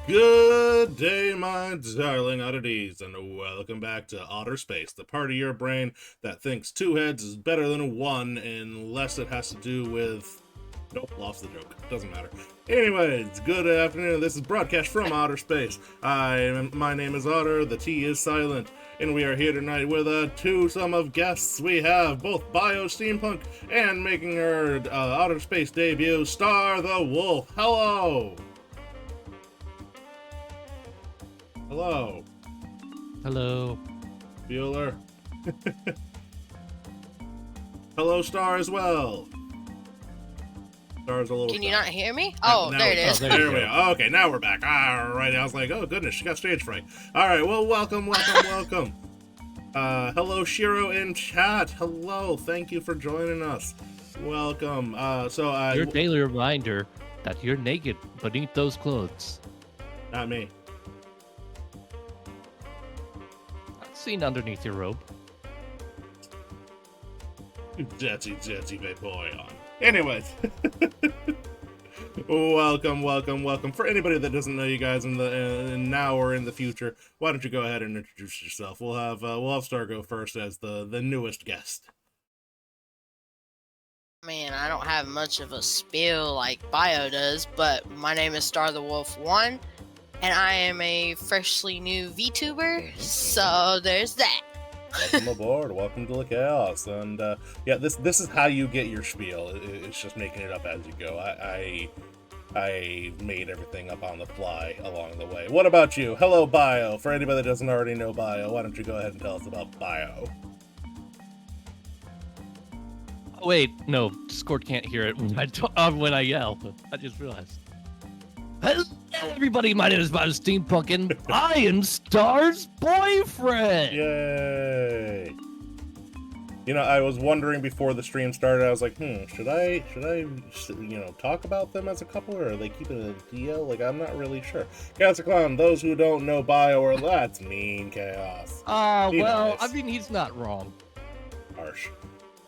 Good day, my darling oddities, and welcome back to Otter Space, the part of your brain that thinks two heads is better than one unless it has to do with... Nope, lost the joke. Doesn't matter. Anyways, good afternoon. This is broadcast from Outer Space. My name is Otter, the T is silent, and we are here tonight with a twosome of guests. We have both Biosteampunk and making her Outer Space debut, Star the Wolf. Hello! Hello. Hello. Bueller. Hello, Star, as well. Star's a little... Can you not hear me? Oh, there it is. There we are. Okay, now we're back. All right, I was like, oh, goodness, she got stage fright. All right, well, welcome. Hello, Shiro in chat. Hello, thank you for joining us. Welcome. Your daily reminder that you're naked beneath those clothes. Not me. Seen underneath your robe. Jetty, my boy on. Anyways. welcome. For anybody that doesn't know you guys in now or in the future, why don't you go ahead and introduce yourself? We'll have Star go first as the newest guest. Man, I don't have much of a spiel like Bio does, but my name is Star the Wolf 1, and I am a freshly new VTuber, so there's that. Welcome aboard, welcome to the chaos, and yeah, this is how you get your spiel. It's just making it up as you go. I made everything up on the fly along the way. What about you? Hello, Bio. For anybody that doesn't already know Bio, why don't you go ahead and tell us about Bio? Oh, wait, no, Discord can't hear it when I yell. I just realized. Hello, everybody, my name is Biosteampunk, and I am Star's boyfriend! Yay! You know, I was wondering before the stream started, I was like, should I, talk about them as a couple, or are they keeping it a DL? Like, I'm not really sure. Chaos Clown, those who don't know Bio, or that's mean, Chaos. Well, nice. I mean, he's not wrong. Harsh.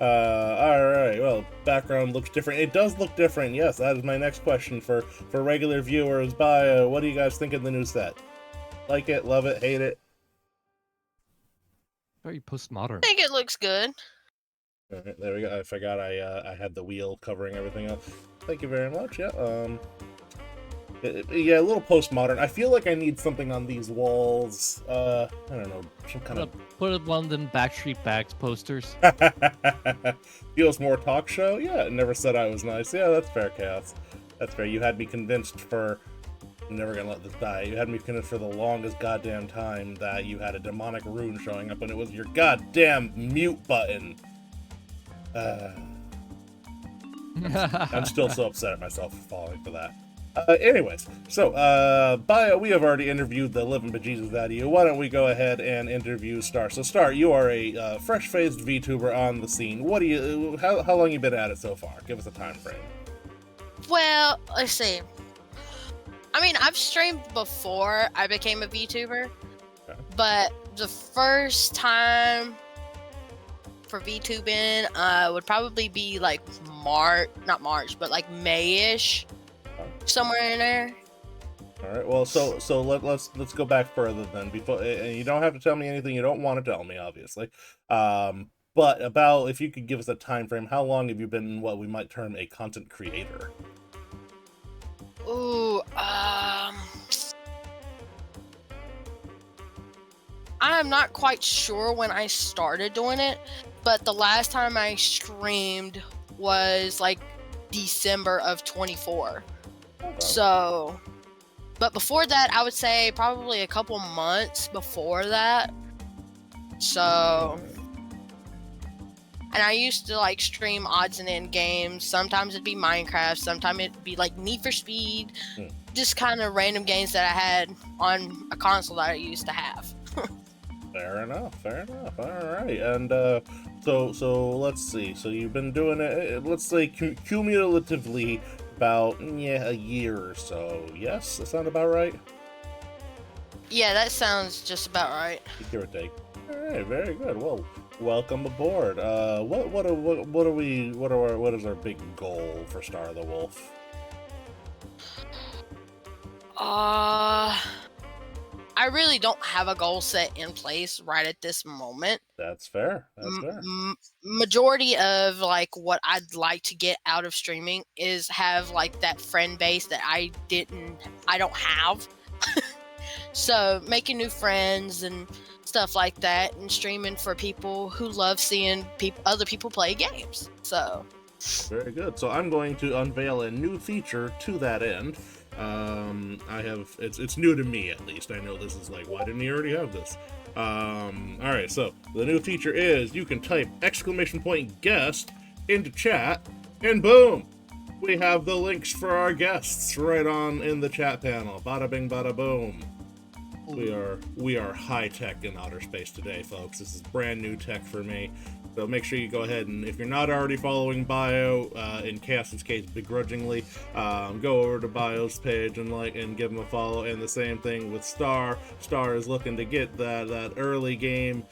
Alright, well, background looks different. It does look different, yes, that is my next question for regular viewers. Bio, what do you guys think of the new set? Like it, love it, hate it? Very postmodern. I think it looks good. Alright, there we go. I forgot I had the wheel covering everything up. Thank you very much, yeah. Yeah, a little postmodern. I feel like I need something on these walls. I don't know, some kind of... Put one of them Backstreet Backs posters. Feels more talk show? Yeah, it never said I was nice. Yeah, that's fair, Chaos. That's fair. You had me convinced for... I'm never gonna let this die. You had me convinced for the longest goddamn time that you had a demonic rune showing up and it was your goddamn mute button. I'm still so upset at myself for falling for that. Anyways, so, Bio, we have already interviewed the living bejesus out of you. Why don't we go ahead and interview Star? So, Star, you are a fresh-faced VTuber on the scene. What do you, how long you been at it so far? Give us a time frame. Well, let's see. I mean, I've streamed before I became a VTuber, Okay. but the first time for VTubing would probably be like not March, but like May-ish. Somewhere in there. All right. Well, so let's go back further then. Before, and you don't have to tell me anything you don't want to tell me, obviously. But about, if you could give us a time frame, how long have you been what we might term a content creator? Ooh, I'm not quite sure when I started doing it, but the last time I streamed was like December of 24. Okay. So, but before that, I would say probably a couple months before that. So, and I used to like stream odds and end games. Sometimes it'd be Minecraft, sometimes it'd be like Need for Speed, just kind of random games that I had on a console that I used to have. Fair enough. All right. And so let's see. So you've been doing it, let's say cumulatively about a year or so. Yes, that sound about right? Yeah, that sounds just about right. Give or take. All right, very good. Well, welcome aboard. What is our big goal for Star the Wolf? Uh, I really don't have a goal set in place right at this moment. That's fair. That's fair. Majority of like what I'd like to get out of streaming is have like that friend base that I don't have. So making new friends and stuff like that, and streaming for people who love seeing other people play games. So very good. So I'm going to unveil a new feature to that end. It's new to me at least. I know this is like, why didn't he already have this? Alright, so the new feature is you can type !guest into chat, and boom! We have the links for our guests right on in the chat panel. Bada bing, bada boom. We are high tech in outer space today, folks. This is brand new tech for me. So make sure you go ahead and, if you're not already following Bio, in Chaos's case begrudgingly, go over to Bio's page and give him a follow. And the same thing with Star. Star is looking to get that early game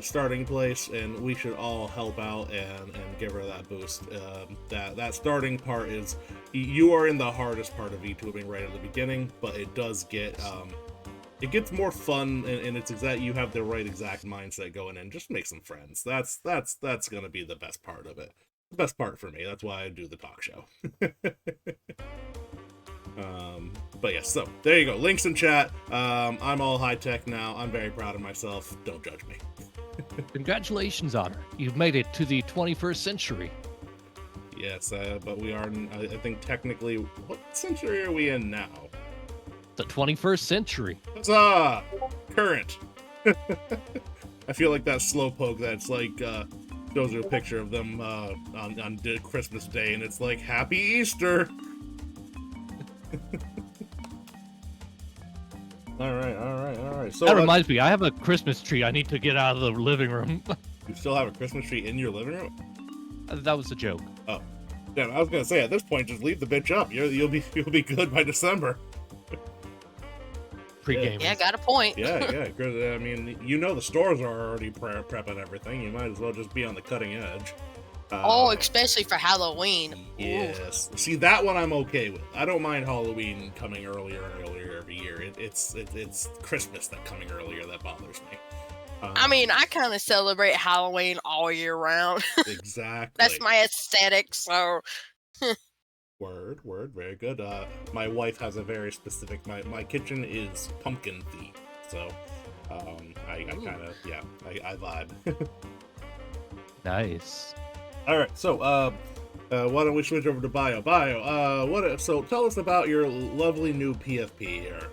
starting place, and we should all help out and give her that boost. That starting part is, you are in the hardest part of VTubing right at the beginning, but it does get it gets more fun, and it's you have the right exact mindset going in. Just make some friends. That's gonna be the best part of it. The best part for me. That's why I do the talk show. But yeah, so there you go. Links in chat. I'm all high tech now. I'm very proud of myself. Don't judge me. Congratulations, Otter. You've made it to the 21st century. Yes, but we are, I think technically, what century are we in now? The 21st century. Huzzah! Current. I feel like that slowpoke that's like, shows you a picture of them on Christmas Day, and it's like, Happy Easter! Alright. So that reminds me, I have a Christmas tree I need to get out of the living room. You still have a Christmas tree in your living room? That was a joke. Oh. Damn, I was gonna say, at this point, just leave the bitch up. You'll be good by December. Pre-game. Yeah, got a point. Yeah. I mean, the stores are already prepping everything. You might as well just be on the cutting edge. Especially for Halloween. Yes. Ooh. See, that one I'm okay with. I don't mind Halloween coming earlier and earlier every year. It's Christmas that coming earlier that bothers me. I mean, I kind of celebrate Halloween all year round. Exactly. That's my aesthetic, so... Word, very good. My wife has a very specific, my kitchen is pumpkin themed, so, I kind of, yeah, I vibe. Nice. Alright, so, why don't we switch over to Bio? Bio, so tell us about your lovely new PFP here.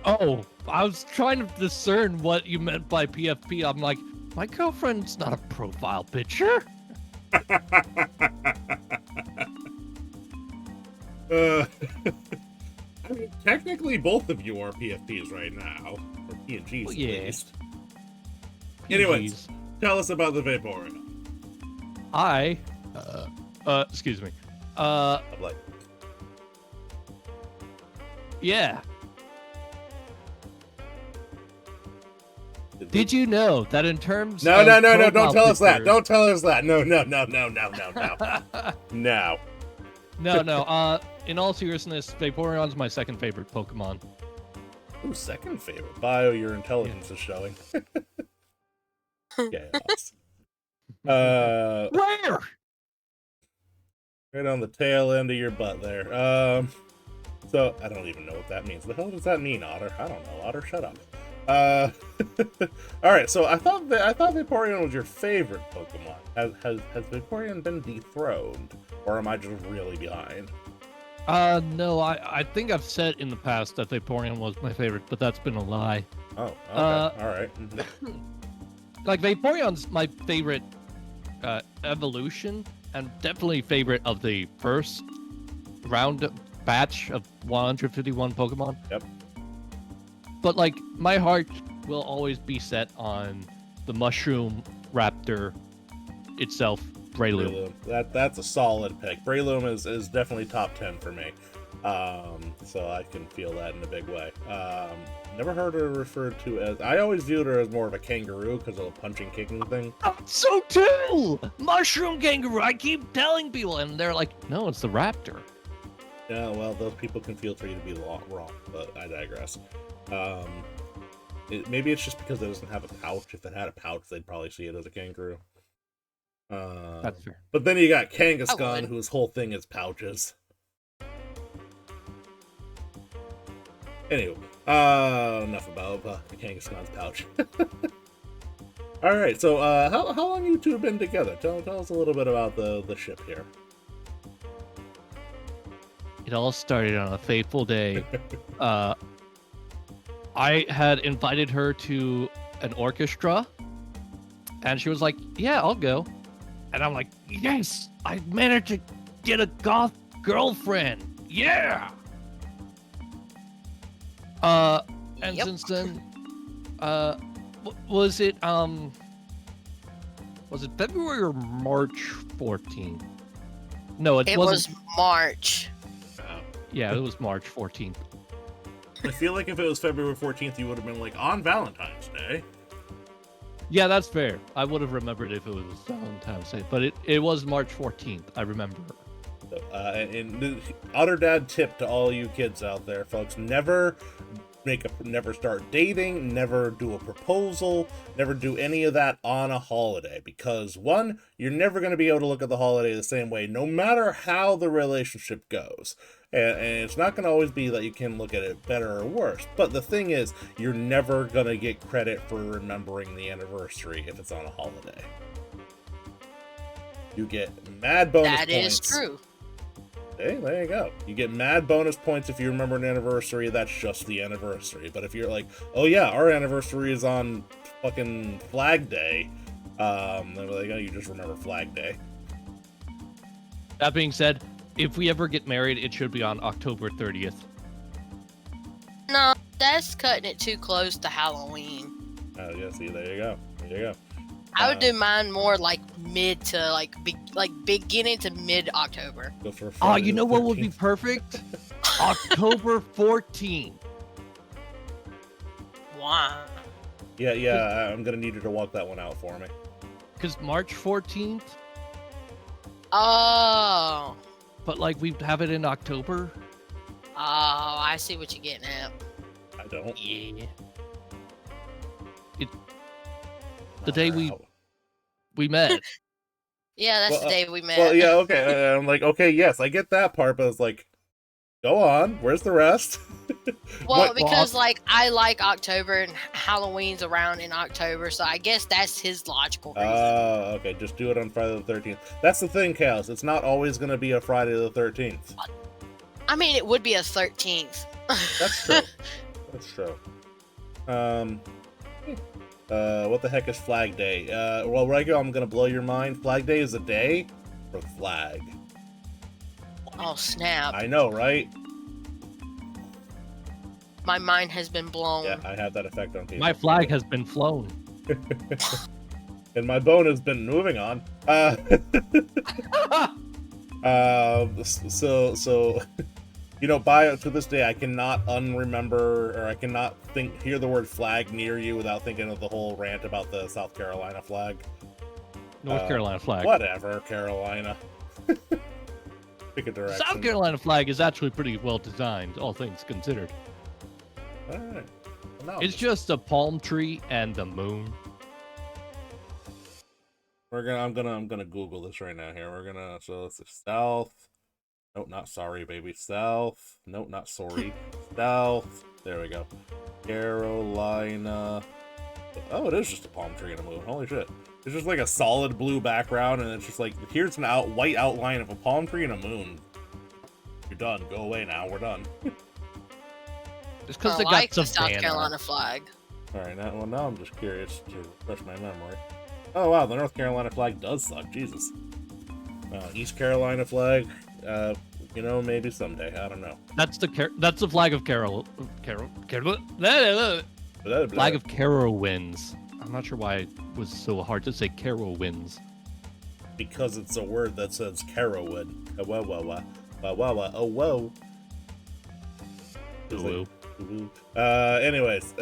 Oh, I was trying to discern what you meant by PFP. I'm like, my girlfriend's not a profile picture. I mean, technically both of you are PFPs right now, or PNGs at least. Anyways, tell us about the Vaporeon. Excuse me. Yeah. Did you know that in terms No, of don't tell us that. pictures- Don't tell us that. No. No. In all seriousness, Vaporeon's my second favorite Pokemon. Ooh, second favorite. Bio, your intelligence is showing. Yes. Where? Right on the tail end of your butt there. So I don't even know what that means. The hell does that mean, Otter? I don't know. Otter, shut up. All right. So I thought Vaporeon was your favorite Pokemon. Has Vaporeon been dethroned, or am I just really behind? No. I think I've said in the past that Vaporeon was my favorite, but that's been a lie. Oh. Okay. All right. Like Vaporeon's my favorite evolution, and definitely favorite of the first round batch of 151 Pokemon. Yep. But like my heart will always be set on the Mushroom Raptor itself, Breloom. That's a solid pick. Breloom is definitely top 10 for me. So I can feel that in a big way. Never heard her referred to as... I always viewed her as more of a kangaroo because of the punching kicking thing. So too! Mushroom kangaroo! I keep telling people, and they're like, no, it's the raptor. Yeah, well, those people can feel free to be wrong, but I digress. Maybe it's just because it doesn't have a pouch. If it had a pouch, they'd probably see it as a kangaroo. That's fair. But then you got I Kangaskhan, would. whose whole thing is pouches. Anyway, enough about Kangaskhan's pouch. All right, so how long you two have been together? Tell us a little bit about the ship here. It all started on a fateful day. I had invited her to an orchestra, and she was like, "Yeah, I'll go." And I'm like, "Yes, I managed to get a goth girlfriend. Yeah." And Yep. since then, was it February or March 14th? No, it It wasn't. was March. Yeah, it was March 14th. I feel like if it was February 14th, you would have been like, on Valentine's Day. Yeah, that's fair. I would have remembered if it was Valentine's Day, but it was March 14th. I remember. And Otter Dad tip to all you kids out there, folks: never start dating, never do a proposal, never do any of that on a holiday, because one, you're never going to be able to look at the holiday the same way, no matter how the relationship goes. And it's not going to always be that you can look at it better or worse. But the thing is, you're never going to get credit for remembering the anniversary if it's on a holiday. You get mad bonus points. That is true. Hey, there you go. You get mad bonus points if you remember an anniversary. That's just the anniversary. But if you're like, oh yeah, our anniversary is on fucking Flag Day, they're like, oh, you just remember Flag Day. That being said, if we ever get married, it should be on October 30th. No, that's cutting it too close to Halloween. Oh yeah, see, there you go. There you go. I would do mine more like mid to like beginning to mid October. Go for Oh, Friday you the know what would be 13th. perfect? October 14th. Wow. Yeah, I'm gonna need you to walk that one out for me. Because March 14th, Oh. but like we'd have it in October. Oh, I see what you're getting at. I don't. Yeah. The day we met. Yeah, that's Well, the day we met. Well, yeah, okay. I'm like, okay, yes, I get that part, but it's like, go on. Where's the rest? Well, What- because like I like October and Halloween's around in October, so I guess that's his logical reason. Okay, just do it on Friday the 13th. That's the thing, Chaos. It's not always going to be a Friday the 13th. I mean, it would be a 13th. That's true. That's true. What the heck is Flag Day? Well, right here, I'm going to blow your mind. Flag Day is a day for flag. Oh snap! I know, right? My mind has been blown. Yeah, I have that effect on people. My flag has been flown. And my bone has been moving on. So you know, to this day, I cannot unremember, or I cannot hear the word flag near you without thinking of the whole rant about the South Carolina flag. North Carolina flag. Whatever, Carolina. Pick a direction. South Carolina flag is actually pretty well designed, all things considered. All right. Well, It's just a palm tree and the moon. I'm gonna Google this right now. Here so it's the South. Nope, not sorry, baby. South. Nope, not sorry. South. There we go. Carolina. Oh, it is just a palm tree and a moon. Holy shit. It's just like a solid blue background, and it's just like, here's an white outline of a palm tree and a moon. You're done. Go away now. We're done. It's because I they like got the South Savannah. Carolina flag. Alright, now I'm just curious to refresh my memory. Oh wow, the North Carolina flag does suck. Jesus. East Carolina flag, you know, maybe someday. I don't know. That's the flag of Flag of Carowinds. I'm not sure why it was so hard to say Carowinds. Because it's a word that says Carowin. Oh, whoa. Ooh. Anyways.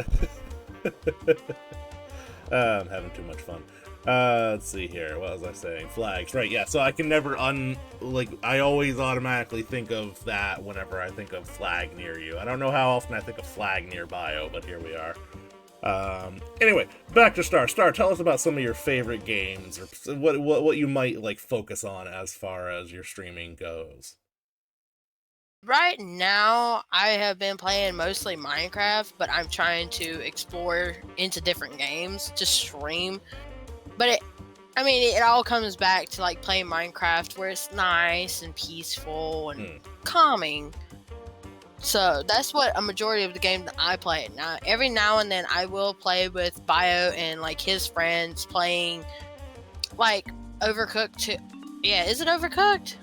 I'm having too much fun. Let's see here. What was I saying? Flags, right? Yeah. So I can never I always automatically think of that whenever I think of flag near you. I don't know how often I think of flag near bio, but here we are. Anyway, back to Star. Star, tell us about some of your favorite games, or what you might like focus on as far as your streaming goes. Right now, I have been playing mostly Minecraft, but I'm trying to explore into different games to stream. But it all comes back to like playing Minecraft, where it's nice and peaceful and calming. So that's what a majority of the game that I play. Now, every now and then, I will play with Bio and like his friends playing like Overcooked 2. Yeah, is it Overcooked?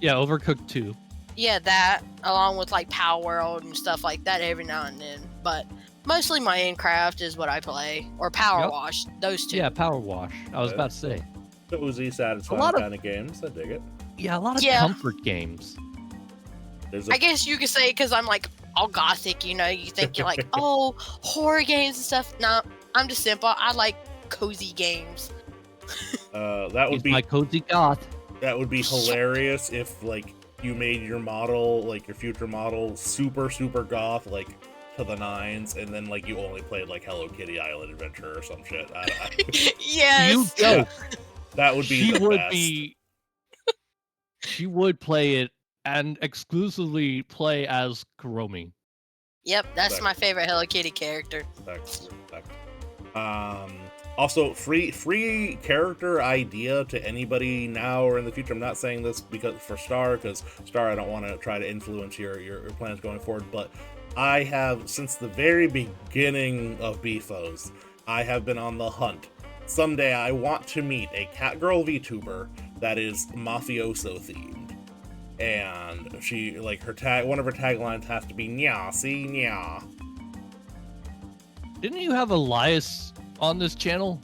Yeah, Overcooked 2. Yeah, that along with like Power World and stuff like that every now and then. But mostly Minecraft is what I play, or Power Wash. Those two. Yeah, Power Wash. I was about to say. Cozy, satisfying kind of games. I dig it. Yeah, a lot of comfort games. I guess you could say because I'm like all gothic, you think you're like, oh, horror games and stuff. No, I'm just simple. I like cozy games. That would be my cozy goth. That would be hilarious if like you made your model, like your future model, super goth, like to the nines, and then like you only played like Hello Kitty Island Adventure or some shit. Yes. You joke. That would be. She would play it and exclusively play as Kuromi. Yep, that's my favorite Hello Kitty character. Also, free character idea to anybody now or in the future. I'm not saying this for Star, because Star, I don't want to try to influence your plans going forward, but I have, since the very beginning of BFOs, I have been on the hunt. Someday I want to meet a Catgirl VTuber that is mafioso themed. And she, like, one of her taglines has to be "Nya, see, nya." Didn't you have Elias on this channel?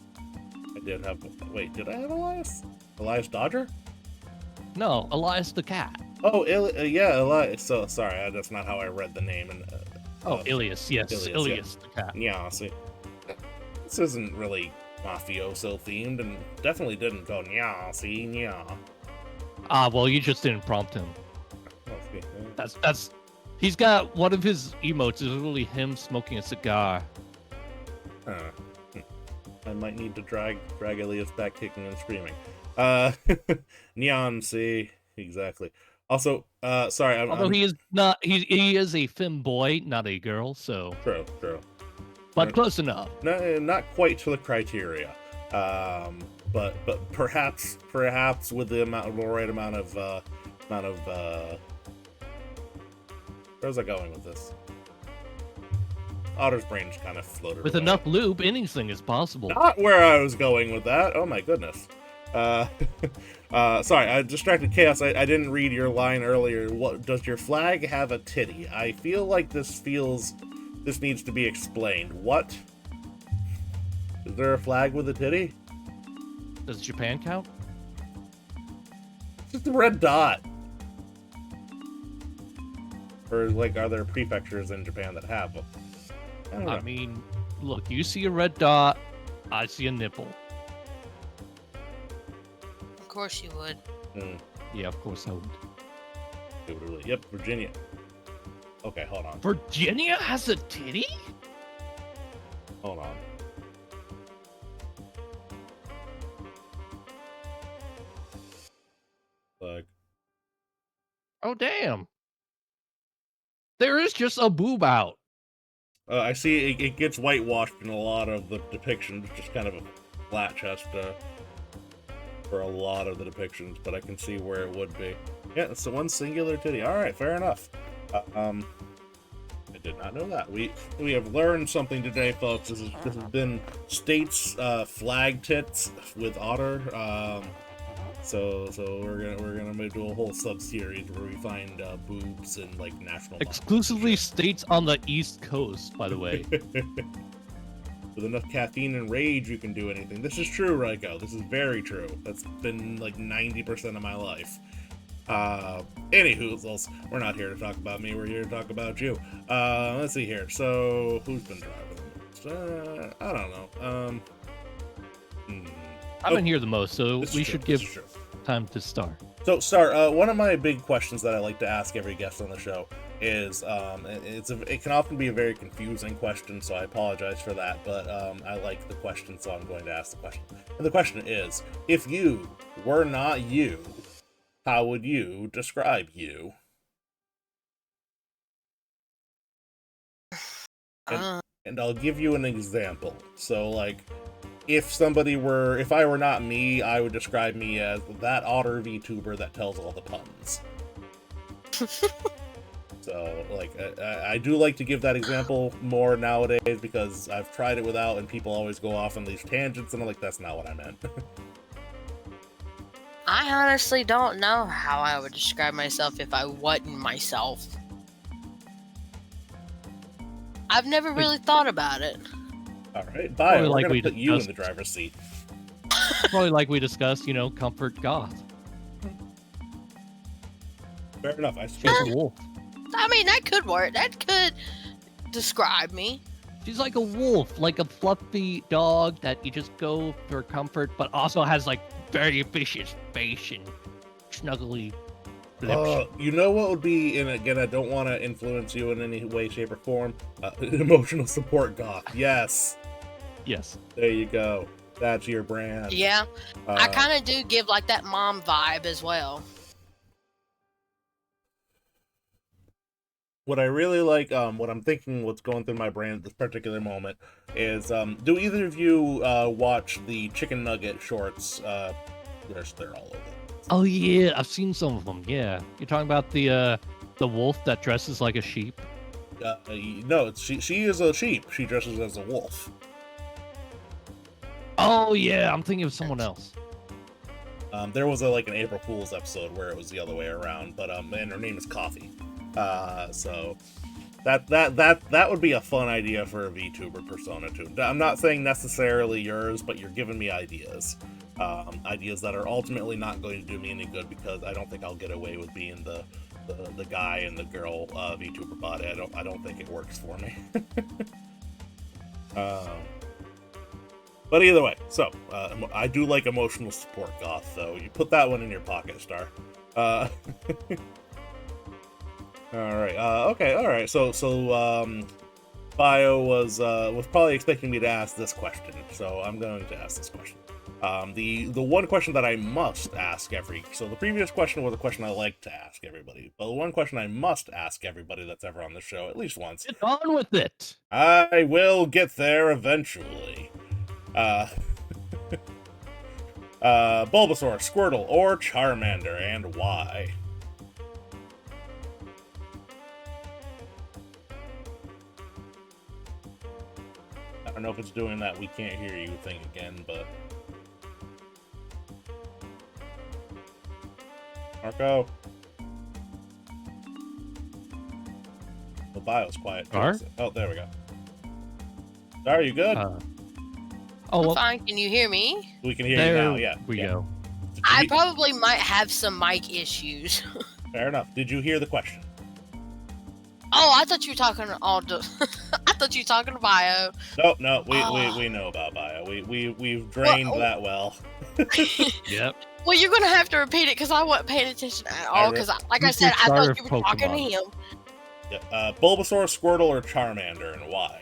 I did have. Wait, did I have Elias? Elias Dodger? No, Elias the cat. Oh, yeah, Elias. So sorry, that's not how I read the name. And Ilias, yes, Ilias the cat. Yeah, see, this isn't really mafioso themed, and definitely didn't go "Nya, see, nya." Well, you just didn't prompt him. That's. He's got one of his emotes is literally him smoking a cigar. I might need to drag Elias back kicking and screaming. Neon, see, exactly. Also, sorry. Although he is not, he is a femboy, not a girl. So true. But close enough. No, not quite to the criteria. But perhaps with the right amount of where's I going with this? Otter's brain's kind of floated with away. Enough lube, anything is possible. Not where I was going with that. Oh my goodness. Sorry, I distracted Chaos. I didn't read your line earlier. What does your flag have a titty? I feel like this needs to be explained. What? Is there a flag with a titty? Does Japan count? It's just a red dot. Or like, are there prefectures in Japan that have them? I mean, look, you see a red dot, I see a nipple. Of course you would. Yeah, of course I would. Yep, Virginia. Okay, hold on. Virginia has a titty? Hold on. Like. Oh, damn. There is just a boob out. I see it gets whitewashed in a lot of the depictions, just kind of a flat chest for a lot of the depictions, but I can see where it would be. Yeah, it's the one singular titty. All right, fair enough. I did not know that. We have learned something today, folks. This has been States flag tits with Otter. So we're gonna move to a whole sub-series where we find boobs and like national exclusively states on the East Coast, by the way. With enough caffeine and rage, you can do anything. This is true, Raiko. This is very true. That's been like 90% of my life. Anywho, we're not here to talk about me. We're here to talk about you. Let's see here. So who's been driving? I don't know. I've been here the most, so This is we true, should this give is true. time to Star. So, Star, one of my big questions that I like to ask every guest on the show is, it can often be a very confusing question, so I apologize for that, but I like the question, so I'm going to ask the question. And the question is, if you were not you, how would you describe you? And I'll give you an example. So, like, if I were not me, I would describe me as that Otter VTuber that tells all the puns. So, like, I do like to give that example more nowadays because I've tried it without, and people always go off on these tangents, and I'm like, that's not what I meant. I honestly don't know how I would describe myself if I wasn't myself. I've never really thought about it. All right, bye. We're like gonna we put you in discussed. the driver's seat. Probably like we discussed, comfort goth. Fair enough. I She's suppose. a wolf. I mean, that could work. That could describe me. She's like a wolf, like a fluffy dog that you just go for comfort, but also has like very vicious face and snuggly lips. You know what would be, and again, I don't want to influence you in any way, shape, or form. Emotional support goth. Yes. Yes. There you go. That's your brand. Yeah, I kind of do give like that mom vibe as well. What I really like, what I'm thinking, what's going through my brain at this particular moment is, do either of you watch the chicken nugget shorts? They're all over. Oh yeah, I've seen some of them. Yeah, you're talking about the wolf that dresses like a sheep. No, she is a sheep. She dresses as a wolf. Oh yeah, I'm thinking of someone else. There was an April Fool's episode where it was the other way around, but and her name is Coffee. So that would be a fun idea for a VTuber persona too. I'm not saying necessarily yours, but you're giving me ideas. Ideas that are ultimately not going to do me any good because I don't think I'll get away with being the guy and the girl VTuber body. I don't think it works for me. But either way, so I do like emotional support goth, so you put that one in your pocket, Star. All right. Okay. All right. So Bio was probably expecting me to ask this question, so I'm going to ask this question. The one question that I must ask so the previous question was a question I like to ask everybody, but the one question I must ask everybody that's ever on the show at least once. Get on with it. I will get there eventually. Bulbasaur, Squirtle, or Charmander, and why? I don't know if it's doing that we can't hear you thing again, but... Marco? The bio's quiet. Star? Oh, there we go. Star, you good? I'm fine. Can you hear me? We can hear you now, yeah. We go. I probably might have some mic issues. Fair enough. Did you hear the question? Oh, I thought you were talking to I thought you were talking to Bio. No, we know about Bio. We've drained that well. Yep. Well, you're gonna have to repeat it because I wasn't paying attention at all. Because, like I said, I thought you were talking to him. Yeah. Bulbasaur, Squirtle, or Charmander, and why?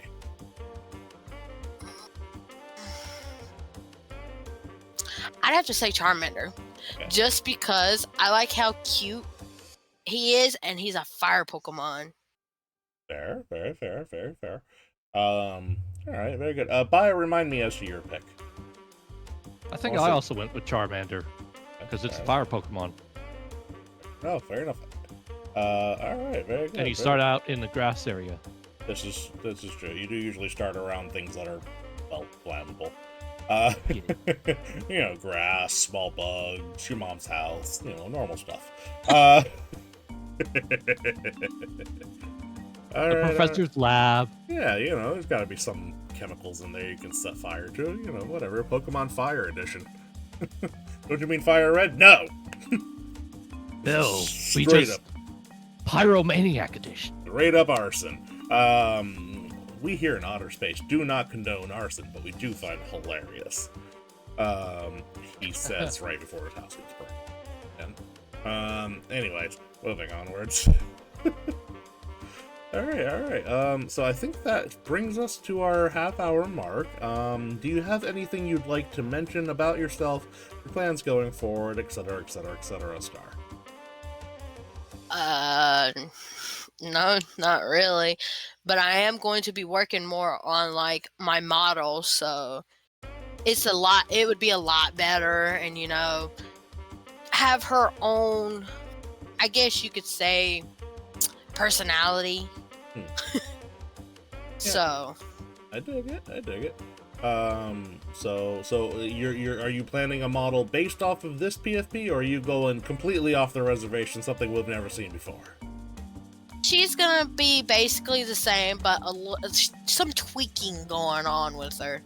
I'd have to say Charmander, just because I like how cute he is, and he's a fire Pokemon. Fair. All right, very good. Bio, remind me as to your pick. I think I also went with Charmander because it's a fire Pokemon. No, fair enough. All right, very good. And you start out in the grass area. This is true. You do usually start around things that are, well, flammable. Grass, small bugs, your mom's house, normal stuff. The professor's lab. Yeah, there's got to be some chemicals in there you can set fire to. Whatever. Pokemon Fire Edition. Don't you mean Fire Red? No. No, we Straight just up. Pyromaniac Edition. Straight up arson. We here in Otter Space do not condone arson, but we do find it hilarious. He says right before his house gets burned. And, anyways, moving onwards. All right. So I think that brings us to our half-hour mark. Do you have anything you'd like to mention about yourself, your plans going forward, etc., Star? No, not really. But I am going to be working more on like my model, so it would be a lot better, and have her own, I guess you could say, personality. So I dig it. So are you planning a model based off of this PFP, or are you going completely off the reservation, something we've never seen before? she's gonna be basically the same, but some tweaking going on with her.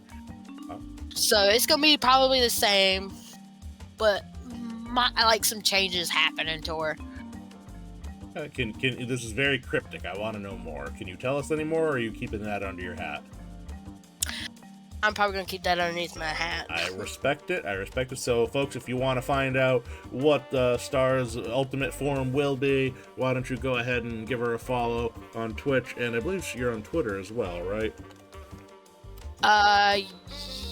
Oh. So it's gonna be probably the same, but like some changes happening to her. Can this is very cryptic. I want to know more. Can you tell us any more, or are you keeping that under your hat? I'm probably gonna keep that underneath my hat. I respect it. So, folks, if you want to find out what Star's ultimate form will be, why don't you go ahead and give her a follow on Twitch, and I believe you're on Twitter as well, right?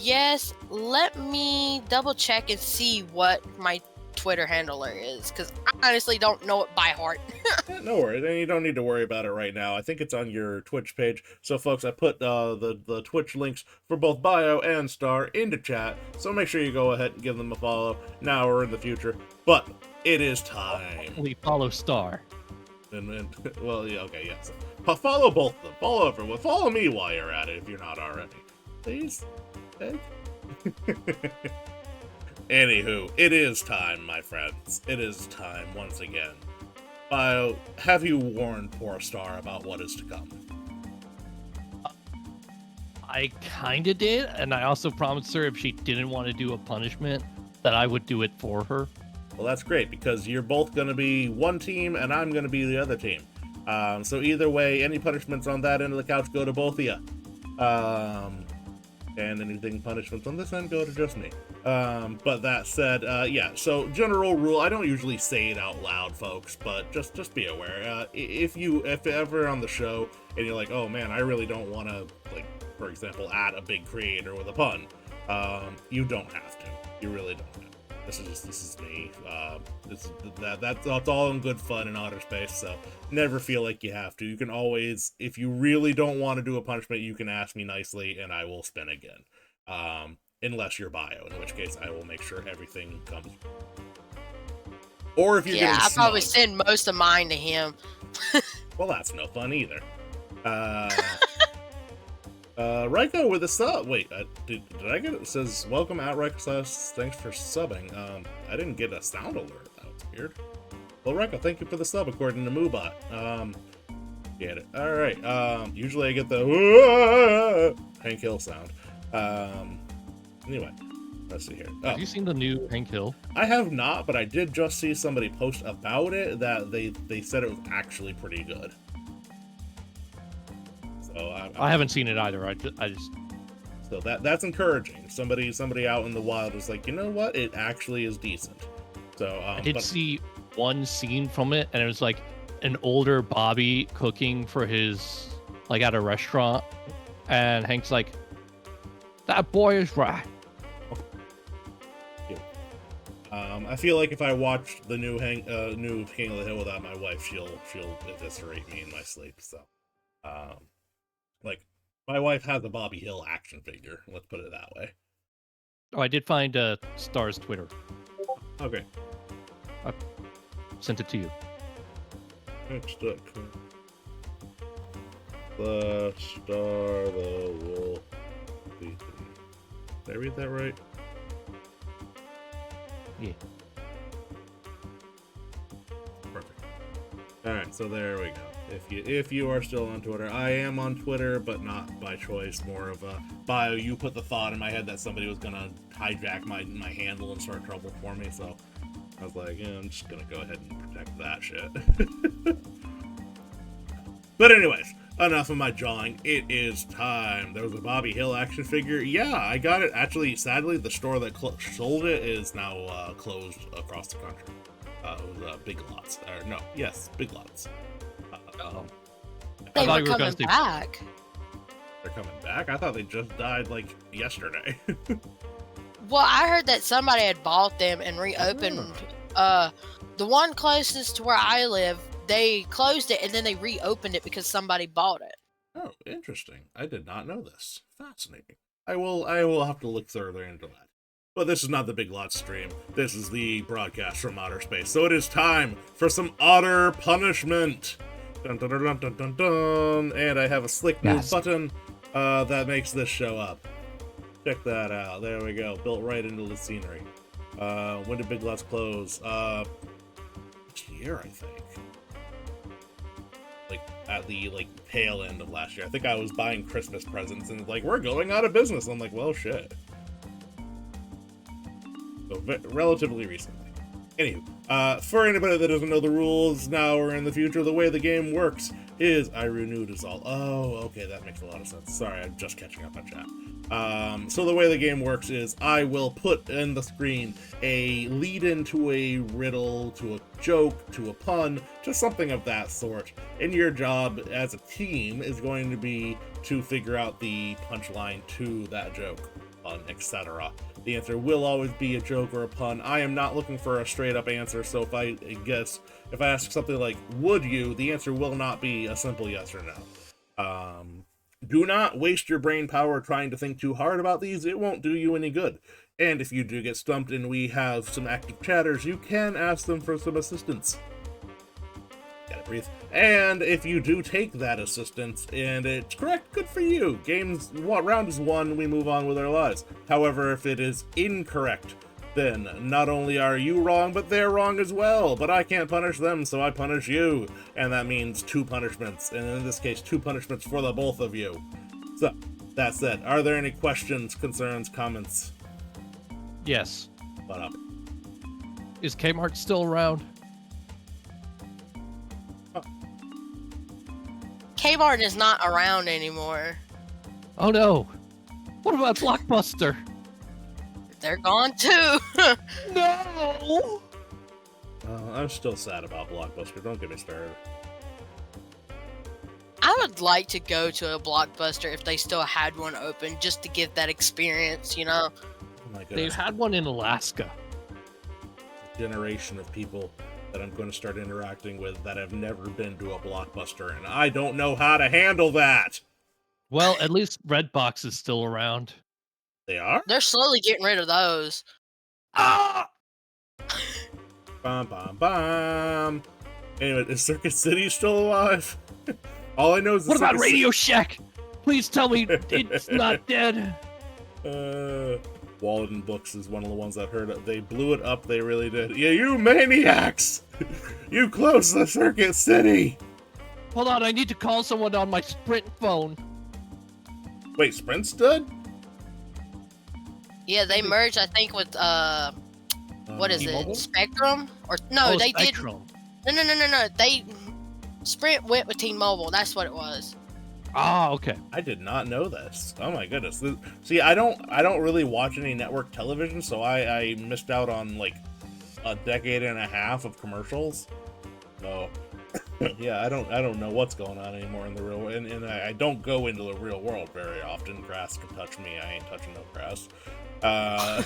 Yes. Let me double check and see what my Twitter handler is, because I honestly don't know it by heart. Yeah, no worries, and you don't need to worry about it right now. I think it's on your Twitch page. So, folks, I put the Twitch links for both Bio and Star into chat, so make sure you go ahead and give them a follow now or in the future. But it is time. We follow Star. Well, yeah, okay, yes. Follow both of them. Follow everyone. Follow me while you're at it if you're not already. Please? Okay. Anywho, it is time, my friends. It is time once again. Bio, have you warned poor Star about what is to come? I kinda did, and I also promised her if she didn't want to do a punishment, that I would do it for her. Well, that's great, because you're both going to be one team, and I'm going to be the other team. So either way, any punishments on that end of the couch go to both of you. And anything punishments on this end go to just me. But that said, yeah, so general rule, I don't usually say it out loud, folks, but just be aware. If ever on the show, and you're like, oh man, I really don't want to, like, for example, add a big creator with a pun, you don't have to. You really don't have to. This is me. That's all in good fun in Otter Space, so never feel like you have to. You can always, if you really don't want to do a punishment, you can ask me nicely, and I will spin again. Unless you're Bio, in which case I will make sure everything comes. Or if you're getting I'll smug, probably send most of mine to him. well, that's no fun either. Ryko with a sub. Wait, did I get it? It says, welcome out, Ryko. Thanks for subbing. I didn't get a sound alert. That was weird. Well, Ryko, thank you for the sub, according to Moobot. Get it. Alright, usually I get the Hank Hill sound. Anyway, let's see here. Oh, Have you seen the new Hank Hill? I have not, but I did just see somebody post about it that they said it was actually pretty good. So I haven't seen it either. I just So that's encouraging. Somebody out in the wild was like, you know what? It actually is decent. So I did see one scene from it, and it was like an older Bobby cooking for his, like, at a restaurant, and Hank's like, that boy is right. Yeah. I feel like if I watched the new King of the Hill without my wife, she'll eviscerate me in my sleep. So, like, my wife has a Bobby Hill action figure. Let's put it that way. Oh, I did find Star's Twitter. Okay. I sent it to you. X.com. The Star, the Wolf. Did I read that right? Yeah. Perfect. Alright, so there we go. If you are still on Twitter, I am on Twitter, but not by choice. More of a Bio. You put the thought in my head that somebody was gonna hijack my handle and start trouble for me, so I was like, yeah, I'm just gonna go ahead and protect that shit. But anyways, enough of my jawing. It is time. There was a Bobby Hill action figure. Yeah, I got it. Actually, sadly, the store that sold it is now closed across the country. It was Big Lots. Big Lots. Oh. They thought were you were coming gonna say- back. They're coming back? I thought they just died, like, yesterday. Well, I heard that somebody had bought them and reopened. The one closest to where I live, they closed it and then they reopened it because somebody bought it. Oh, interesting. I did not know this. Fascinating. I will have to look further into that. But this is not the Big Lots stream. This is the broadcast from outer space. So it is time for some Otter punishment. Dun, dun, dun, dun, dun, dun. And I have a slick new button that makes this show up. Check that out. There we go. Built right into the scenery. When did Big Lots close? Last year, I think. Like, at the, tail end of last year. I think I was buying Christmas presents and, we're going out of business. I'm like, well, shit. So, relatively recently. Anywho, for anybody that doesn't know the rules now or in the future, the way the game works is I renewed is all. Oh, okay, that makes a lot of sense. Sorry, I'm just catching up on chat. So the way the game works is I will put in the screen a lead-in to a riddle, to a joke, to a pun, just something of that sort. And your job as a team is going to be to figure out the punchline to that joke, pun, etc. The answer will always be a joke or a pun. I am not looking for a straight-up answer, so if I ask something like, would you, the answer will not be a simple yes or no. Do not waste your brain power trying to think too hard about these. It won't do you any good. And if you do get stumped and we have some active chatters, you can ask them for some assistance. Gotta breathe. And if you do take that assistance and it's correct, good for you. Round is won, we move on with our lives. However, if it is incorrect, then not only are you wrong, but they're wrong as well. But I can't punish them, so I punish you. And that means 2 punishments. And in this case, 2 punishments for the both of you. So, that said, are there any questions, concerns, comments? Yes. What up? Is Kmart still around? Kmart is not around anymore. Oh no. What about Blockbuster? They're gone too. No! I'm still sad about Blockbuster. Don't get me started. I would like to go to a Blockbuster if they still had one open, just to get that experience, you know? Oh my They goodness. had one in Alaska. A generation of people that I'm going to start interacting with that have never been to a Blockbuster, and I don't know how to handle that. Well, at least Redbox is still around. They are? They're slowly getting rid of those. Ah! Bum, bum, bum. Anyway, is Circuit City still alive? All I know is What about Circuit Radio Shack? Please tell me it's not dead. Walden Books is one of the ones that heard it. They blew it up, they really did. Yeah, you maniacs! You closed the Circuit City! Hold on, I need to call someone on my Sprint phone. Wait, Sprint's dead? Yeah, they merged, I think, with what is T-Mobile? it? Spectrum? Or no, Oh, they Spectrum. did. No. Sprint went with T-Mobile. That's what it was. Ah, okay. I did not know this. Oh my goodness. See, I don't really watch any network television, so I missed out on like a decade and a half of commercials. So yeah, I don't know what's going on anymore in the real world, and I don't go into the real world very often. Grass can touch me. I ain't touching no grass. I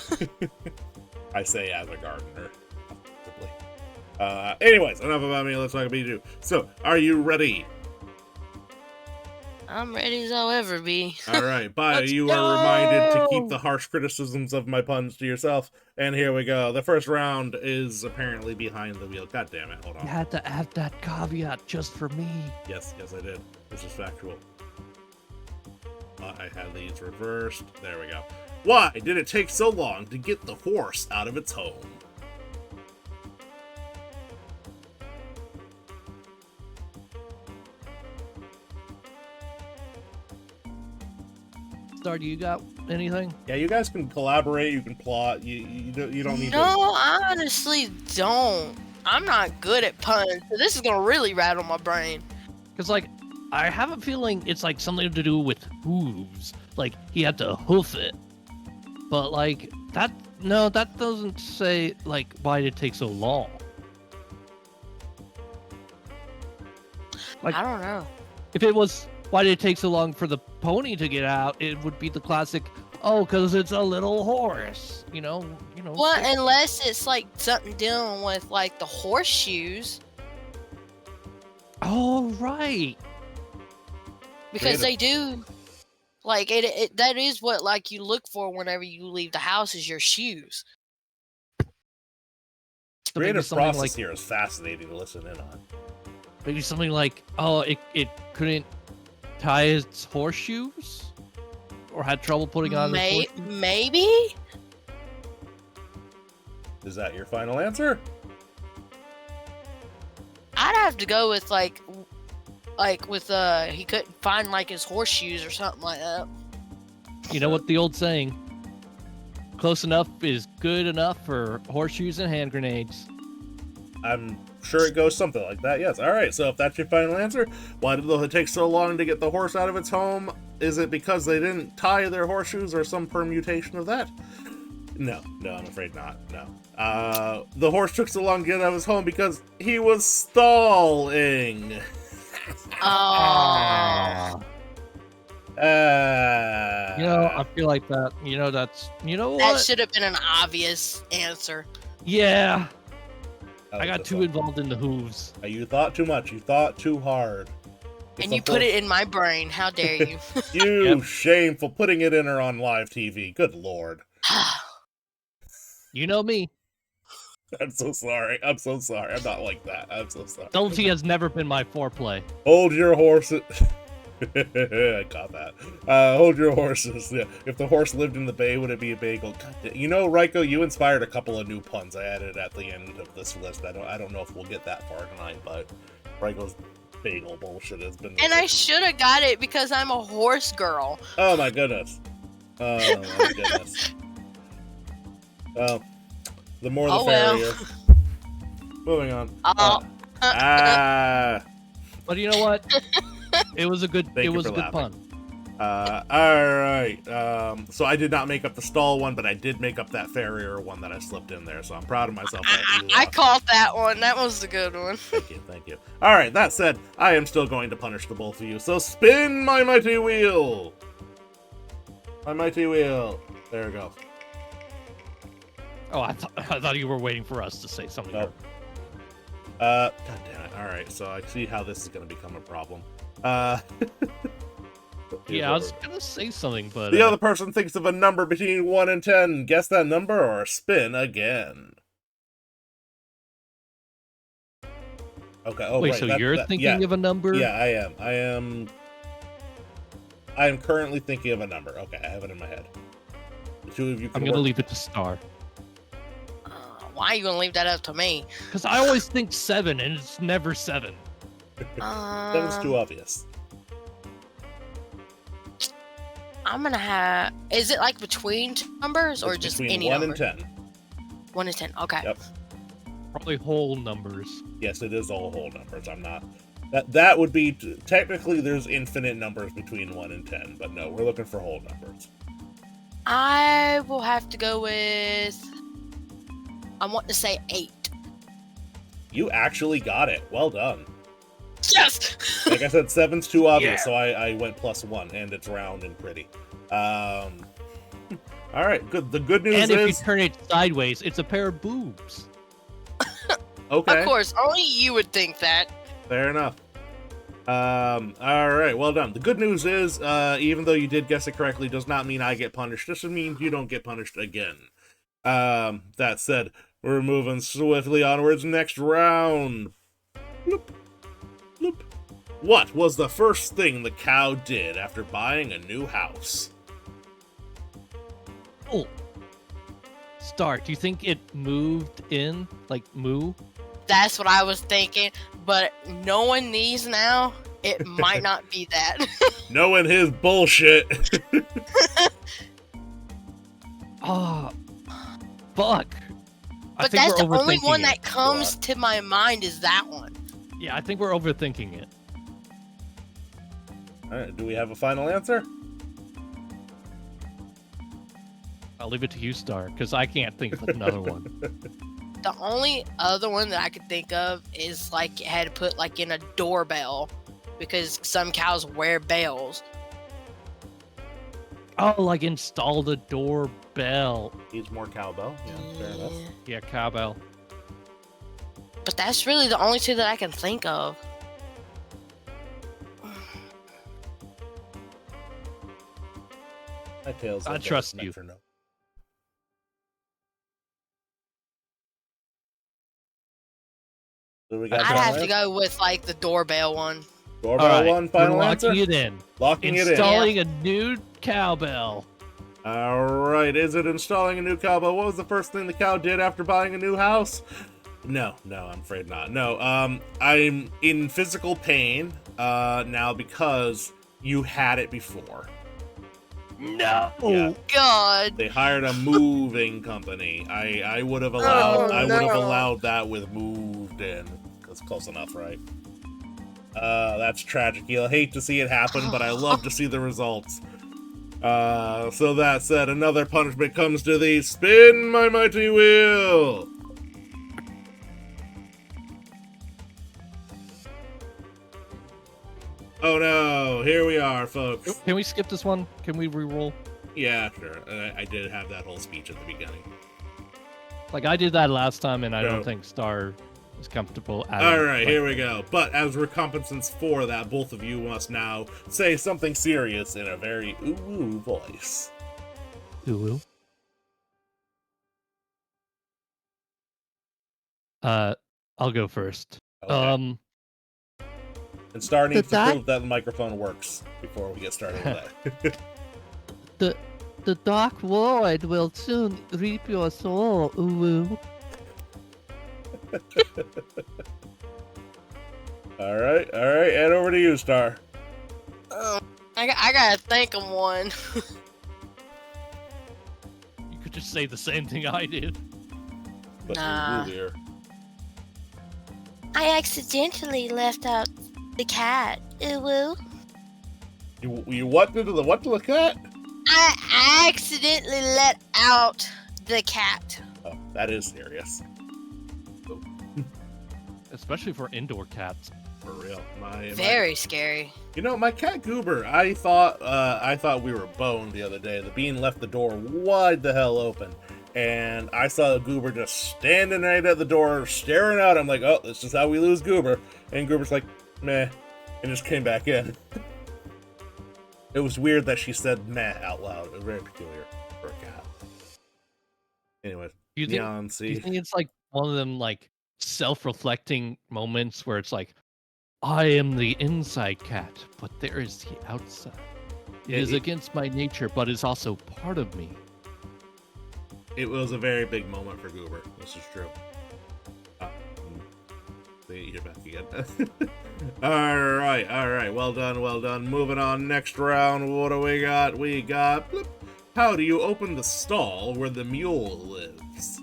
say as a gardener. Anyways, enough about me. Let's talk about you. So, are you ready? I'm ready as I'll ever be. All right, bye. Let's You are reminded to keep the harsh criticisms of my puns to yourself. And here we go. The first round is apparently behind the wheel. God damn it. Hold on. You had to add that caveat just for me. Yes, I did. This is factual. I had these reversed. There we go. Why did it take so long to get the horse out of its home? Star, do you got anything? Yeah, you guys can collaborate. You can plot. You don't need No, to. I honestly don't. I'm not good at puns, so this is gonna really rattle my brain. Because, like, I have a feeling it's like something to do with hooves. Like he had to hoof it. But like that, no, that doesn't say like why did it take so long. Like, I don't know. if it was why did it take so long for the pony to get out, it would be the classic. Oh, because it's a little horse. You know. Well, unless it's like something dealing with like the horseshoes, Oh right. because they do. Like it that is what like you look for whenever you leave the house is your shoes. So maybe Creative something process like here is fascinating to listen in on. maybe something like it couldn't tie its horseshoes, or had trouble putting on its horseshoes. Maybe. Is that your final answer? I'd have to go with like with he couldn't find like his horseshoes or something like that. You know what the old saying? Close enough is good enough for horseshoes and hand grenades. I'm sure it goes something like that, yes. Alright, so if that's your final answer, why did it take so long to get the horse out of its home? Is it because they didn't tie their horseshoes or some permutation of that? No, I'm afraid not, no. The horse took so long to get out of his home because he was stalling. Oh. I feel like that. That's. You know what? That should have been an obvious answer. Yeah. I like got this too one. involved in the hooves. You thought too much. You thought too hard. And you put it in my brain. How dare you? You shameful, putting it in her on live TV. Good lord. You know me. I'm so sorry. I'm not like that. I'm so sorry. Dulcie has never been my foreplay. Hold your horses. I got that. Hold your horses. Yeah. If the horse lived in the bay, would it be a bagel? God, you know, Raiko, you inspired a couple of new puns I added at the end of this list. I don't know if we'll get that far tonight, but Raiko's bagel bullshit has been. And I should have got it because I'm a horse girl. Oh my goodness. Oh my goodness. Well, the more the merrier. Moving on. But you know what? It was a good. Thank you for good pun. All right. So I did not make up the stall one, but I did make up that farrier one that I slipped in there. So I'm proud of myself. I caught that one. That was a good one. Thank you. All right. That said, I am still going to punish the both of you. So spin my mighty wheel. My mighty wheel. There we go. Oh, I thought you were waiting for us to say something. Nope. God damn it. All right. So I see how this is going to become a problem. Yeah, I was gonna say something, but the other person thinks of a number between 1 and 10. Guess that number or spin again. Okay. Oh, wait, right. so you're thinking of a number? Yeah, I am currently thinking of a number. Okay, I have it in my head. The two of you can I'm gonna leave it to Star. Why are you gonna leave that up to me? Because I always think 7, and it's never 7. 7's too obvious. I'm gonna have. Is it like between two numbers or It's just between any 1 number? and 10. 1 and 10. Okay. Yep. Probably whole numbers. Yes, it is all whole numbers. I'm not. That would be technically there's infinite numbers between 1 and 10, but no, we're looking for whole numbers. I will have to go with. I want to say 8. You actually got it. Well done. Yes. Like I said, 7's too obvious, Yeah. so I went +1, and it's round and pretty. All right, good. The good news And if you is, turn it sideways, it's a pair of boobs. okay, Of course, only you would think that. fair enough. All right, well done. The good news is, even though you did guess it correctly, does not mean I get punished. This means you don't get punished again. That said, we're moving swiftly onwards. Next round. Bloop. Bloop. What was the first thing the cow did after buying a new house? Oh. Star, do you think it moved in? Like, moo? That's what I was thinking. But knowing these now, it might not be that. Knowing his bullshit. Oh. Fuck. But that's the only one that comes to my mind is that one. Yeah, I think we're overthinking it. All right, do we have a final answer? I'll leave it to you, Star, because I can't think of another one. The only other one that I could think of is like it had to put like in a doorbell because some cows wear bells. Oh, like install the doorbell. Needs more cowbell. Yeah, fair enough. Yeah, cowbell. But that's really the only two that I can think of. My tails. I trust you. No. So we got I'd final have to answer? go with like the doorbell one. Doorbell All right, one, final we're answer? locking it in. Locking it in. Installing a new cowbell. All right, is it installing a new cowbell? What was the first thing the cow did after buying a new house? No, I'm afraid not. No, I'm in physical pain now because you had it before. No. Yeah. God. They hired a moving company. I would have allowed. Oh, I would have no. allowed that with moved in. That's close enough, right? That's tragic. You'll hate to see it happen, but I love to see the results. So that said, another punishment comes to thee. Spin my mighty wheel. Oh no, here we are, folks. Can we skip this one? Can we re-roll? Yeah, sure. I did have that whole speech at the beginning. Like I did that last time, and I No. don't think Star is comfortable. All right, here we go. But as recompensance for that, both of you must now say something serious in a very ooh voice. Ooh. I'll go first. Okay. And Star needs to that- prove that the microphone works before we get started with that. The dark void will soon reap your soul. Ooh. All right, and over to you, Star. I gotta think of one. You could just say the same thing I did. But Nah. here. I accidentally left out the cat. Ooh. You what to the cat? I accidentally let out the cat. Oh, that is serious. Especially for indoor cats. For real. Very scary. You know, my cat Goober, I thought we were boned the other day. The bean left the door wide the hell open. And I saw Goober just standing right at the door, staring out. I'm like, oh, this is how we lose Goober. And Goober's like, meh, and just came back in. It was weird that she said meh out loud. It was very peculiar for a cat. Anyway, Do you think it's like one of them like self-reflecting moments where it's like, I am the inside cat, but there is the outside. It is against my nature, but it's also part of me. It was a very big moment for Goober. This is true. You're back again. All right. Well done. Moving on. Next round. What do we got? We got. Bloop. How do you open the stall where the mule lives?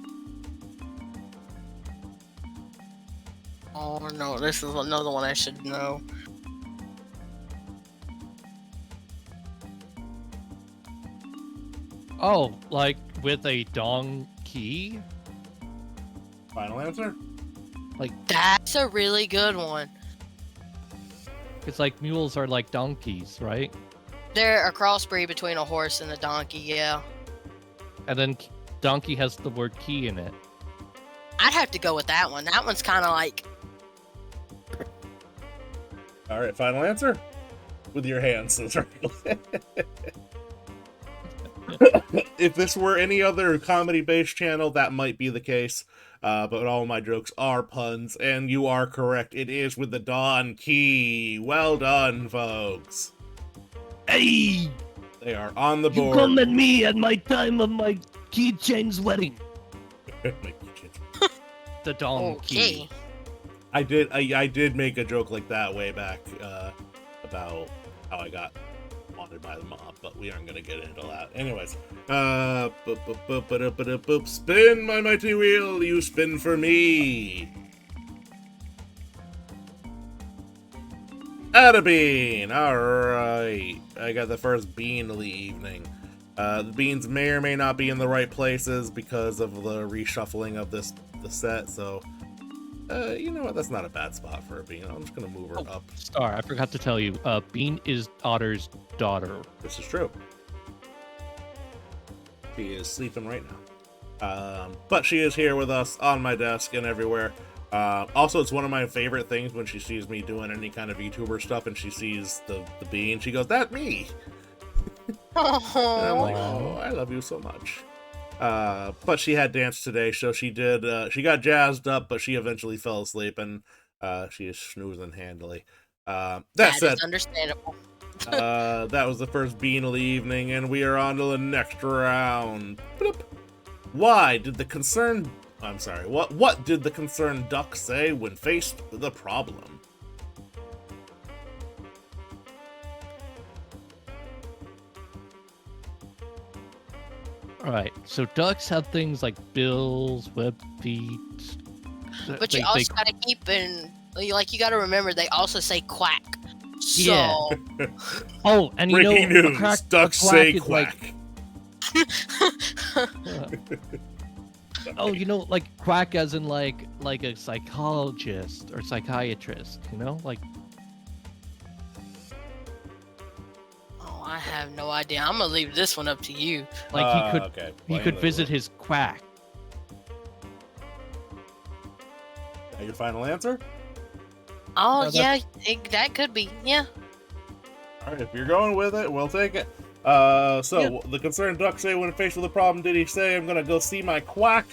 Oh no, this is another one I should know. Oh, like with a dong key? Final answer? That's a really good one. It's like mules are like donkeys, right? They're a crossbreed between a horse and a donkey, yeah. And then donkey has the word key in it. I'd have to go with that one. That one's kind of like... All right, final answer? With your hands. If this were any other comedy-based channel, that might be the case. But all my jokes are puns, and you are correct. It is with the Don Key. Well done, folks. Hey! They are on the You board. come at me at my time of my keychain's wedding. The dong key. Okay. I did make a joke like that way back about how I got wanted by the mob, but we aren't gonna get into that. Anyways, spin my mighty wheel, you spin for me. Add a bean. All right, I got the first bean of the evening. The beans may or may not be in the right places because of the reshuffling of the set. So, you know what? That's not a bad spot for a bean. I'm just gonna move her up. Star, I forgot to tell you. Bean is Otter's daughter. This is true. She is sleeping right now. But she is here with us on my desk and everywhere. Also, it's one of my favorite things when she sees me doing any kind of YouTuber stuff and she sees the bean. She goes, "That's me!" And I'm like, "Oh, I love you so much." But she had dance today, so she did. She got jazzed up, but she eventually fell asleep, and she is snoozing handily. That said, is understandable. that was the first bean of the evening, and we are on to the next round. Bloop. Why did the concerned... I'm sorry, what did the concerned duck say when faced with a problem? Alright, so ducks have things like bills, web feet. But you also gotta keep in, like, you gotta remember they also say quack. So, Yeah. Oh, and you Breaking know, news, ducks say is quack. Oh, you know, like quack as in like a psychologist or psychiatrist, you know? Like, oh, I have no idea. I'm gonna leave this one up to you. like Okay. he could visit his quack. Your final answer? Oh, No, yeah, that could be. Yeah. All right, if you're going with it, we'll take it. So the concerned duck say when faced with a problem, did he say, "I'm gonna go see my quack"?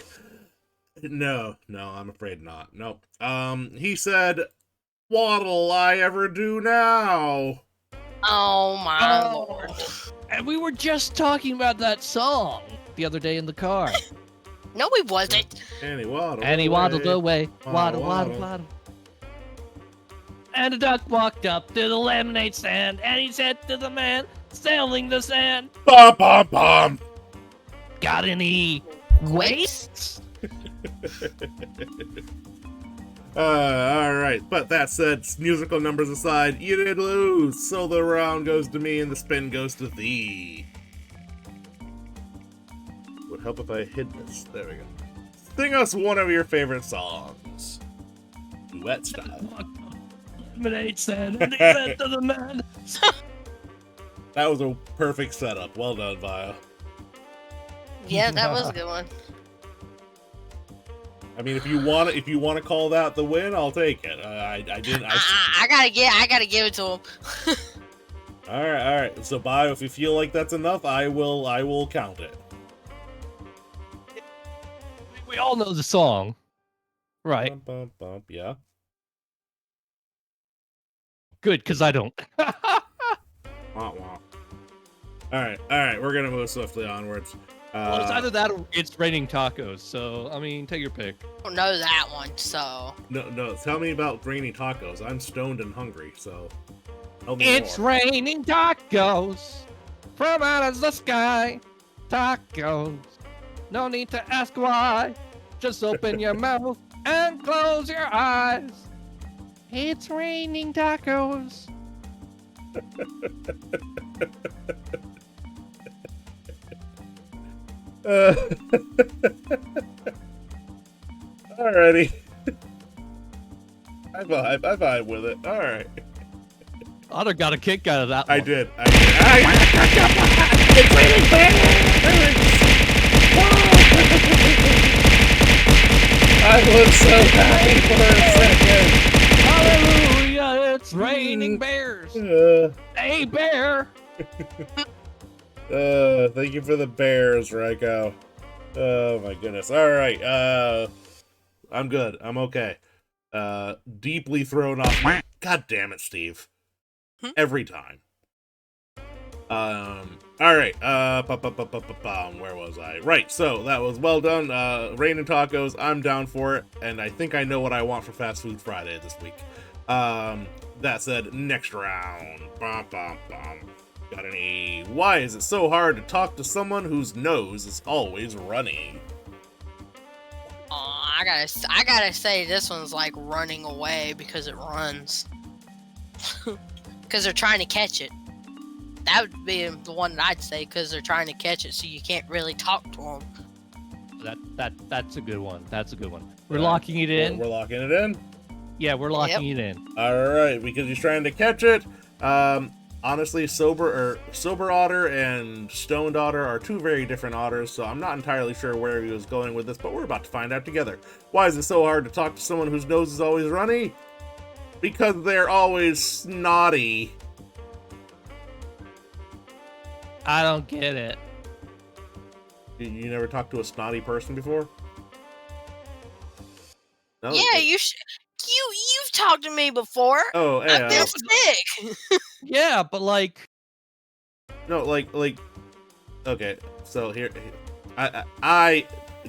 No, I'm afraid not. Nope. He said, "What'll I ever do now?" Oh my lord. And we were just talking about that song the other day in the car. No, we wasn't. And he waddled And he waddled away. Waddle, Waddle, waddle. waddle. And the duck walked up to the lemonade stand, and he said to the man selling the sand, Bum, bum, bum. "Got any weights?" All right. But that said, musical numbers aside, you did lose. So the round goes to me and the spin goes to thee. Would help if I hid this. There we go. Sing us one of your favorite songs. Duet style. Lemonade stand, and he said to the man. That was a perfect setup. Well done, Bio. Yeah, that was a good one. I mean, if you want to call that the win, I'll take it. I gotta give it to him. All right. So, Bio, if you feel like that's enough, I will count it. We all know the song, right? Bump, bump, bump. Yeah. Good, because I don't. Wah, wah. All right. We're gonna move swiftly onwards. Well, it's either that or it's raining tacos. So, I mean, take your pick. I don't know that one, so. No. Tell me about rainy tacos. I'm stoned and hungry, so. Tell me It's more. raining tacos from out of the sky. Tacos. No need to ask why. Just open your mouth and close your eyes. It's raining tacos. Alrighty. I vibe with it. Alright. Otter got a kick out of that one. I did. It's raining I was so happy for a second. Hallelujah, it's raining bears. Hey, bear. Thank you for the bears, Ryko. Oh my goodness. Alright, I'm good. I'm okay. Deeply thrown off. God damn it, Steve. Every time. Alright, where was I? Right, so that was well done. Rain and tacos, I'm down for it, and I think I know what I want for Fast Food Friday this week. That said, next round. Got any? Why is it so hard to talk to someone whose nose is always running? Oh, I gotta say this one's like running away because it runs. because they're trying to catch it. That would be the one that I'd say, because they're trying to catch it, so you can't really talk to them. That's a good one. That's a good one. We're locking it in. We're locking it in? Yeah, we're locking it in. Alright, because he's trying to catch it. Honestly, Sober Otter and Stoned Otter are two very different otters, so I'm not entirely sure where he was going with this, but we're about to find out together. Why is it so hard to talk to someone whose nose is always runny? Because they're always snotty. I don't get it. You never talked to a snotty person before? No? Yeah, you've talked to me before. Oh, yeah. I've been sick. Yeah, but like... No, like, okay, so here,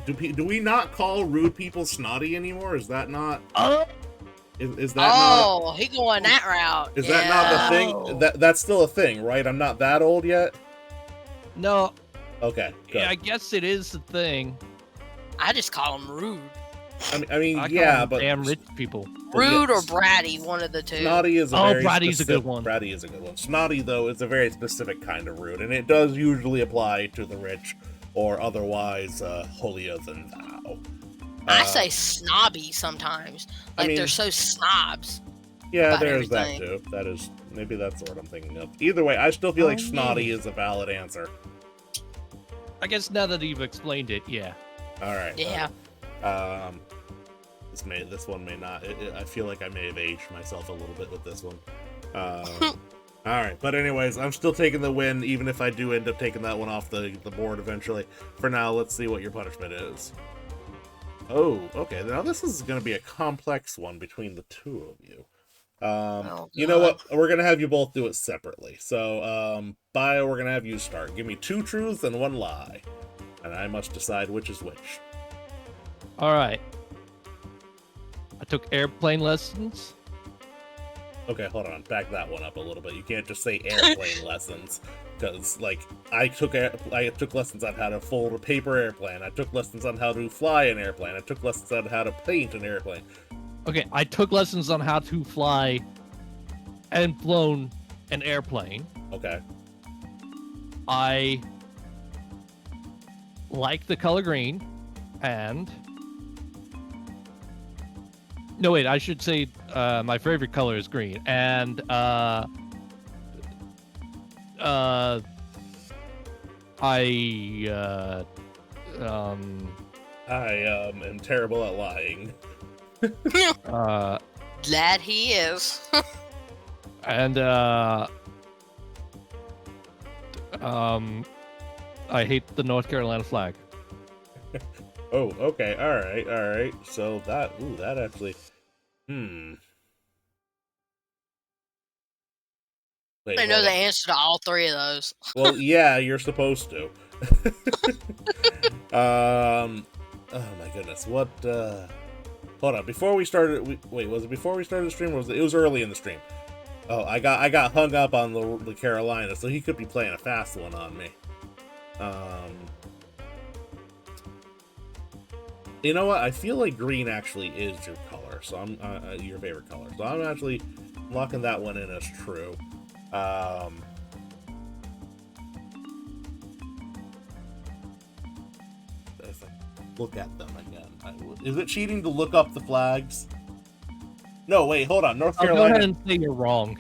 do we not call rude people snotty anymore? Is that not? Is that not? He going that route. Is that not the thing? That's still a thing, right? I'm not that old yet. No. Okay. Good. Yeah, I guess it is the thing. I just call him rude. I mean, I yeah, call but damn rich people. Rude or bratty, one of the two. Snotty is a Bratty's a good one. Bratty is a good one. Snotty, though, is a very specific kind of rude, and it does usually apply to the rich or otherwise holier than thou. I say snobby sometimes. Like, they're so snobs. Yeah, there's that too. Maybe that's what I'm thinking of. Either way, I still feel like snotty is a valid answer. I guess now that you've explained it, yeah. All right. Yeah. This one may not. I feel like I may have aged myself a little bit with this one. All right, but anyways, I'm still taking the win, even if I do end up taking that one off the board eventually. For now, let's see what your punishment is. Oh, okay. Now this is going to be a complex one between the two of you. You know what? We're going to have you both do it separately. So, Bio, we're going to have you start. Give me 2 truths and 1 lie. And I must decide which is which. All right. I took airplane lessons. Okay, hold on. Back that one up a little bit. You can't just say airplane lessons. Because, like, I took lessons on how to fold a paper airplane. I took lessons on how to fly an airplane. I took lessons on how to paint an airplane. Okay, I took lessons on how to fly and flown an airplane. Okay. I like the color green, and... No, wait, I should say my favorite color is green, and I am terrible at lying. Glad he is. And I hate the North Carolina flag. Oh, okay, all right. So that actually, Wait, I know the answer to all 3 of those. Well, yeah, you're supposed to. Oh my goodness, what? Hold on. Before we started, wait, was it before we started the stream? Or was it was early in the stream? Oh, I got hung up on the Carolina, so he could be playing a fast one on me. You know what? I feel like green actually is your color, so I'm your favorite color. So I'm actually locking that one in as true. If I look at them again, is it cheating to look up the flags? No, wait, hold on. North Carolina. I'll go ahead and say you're wrong.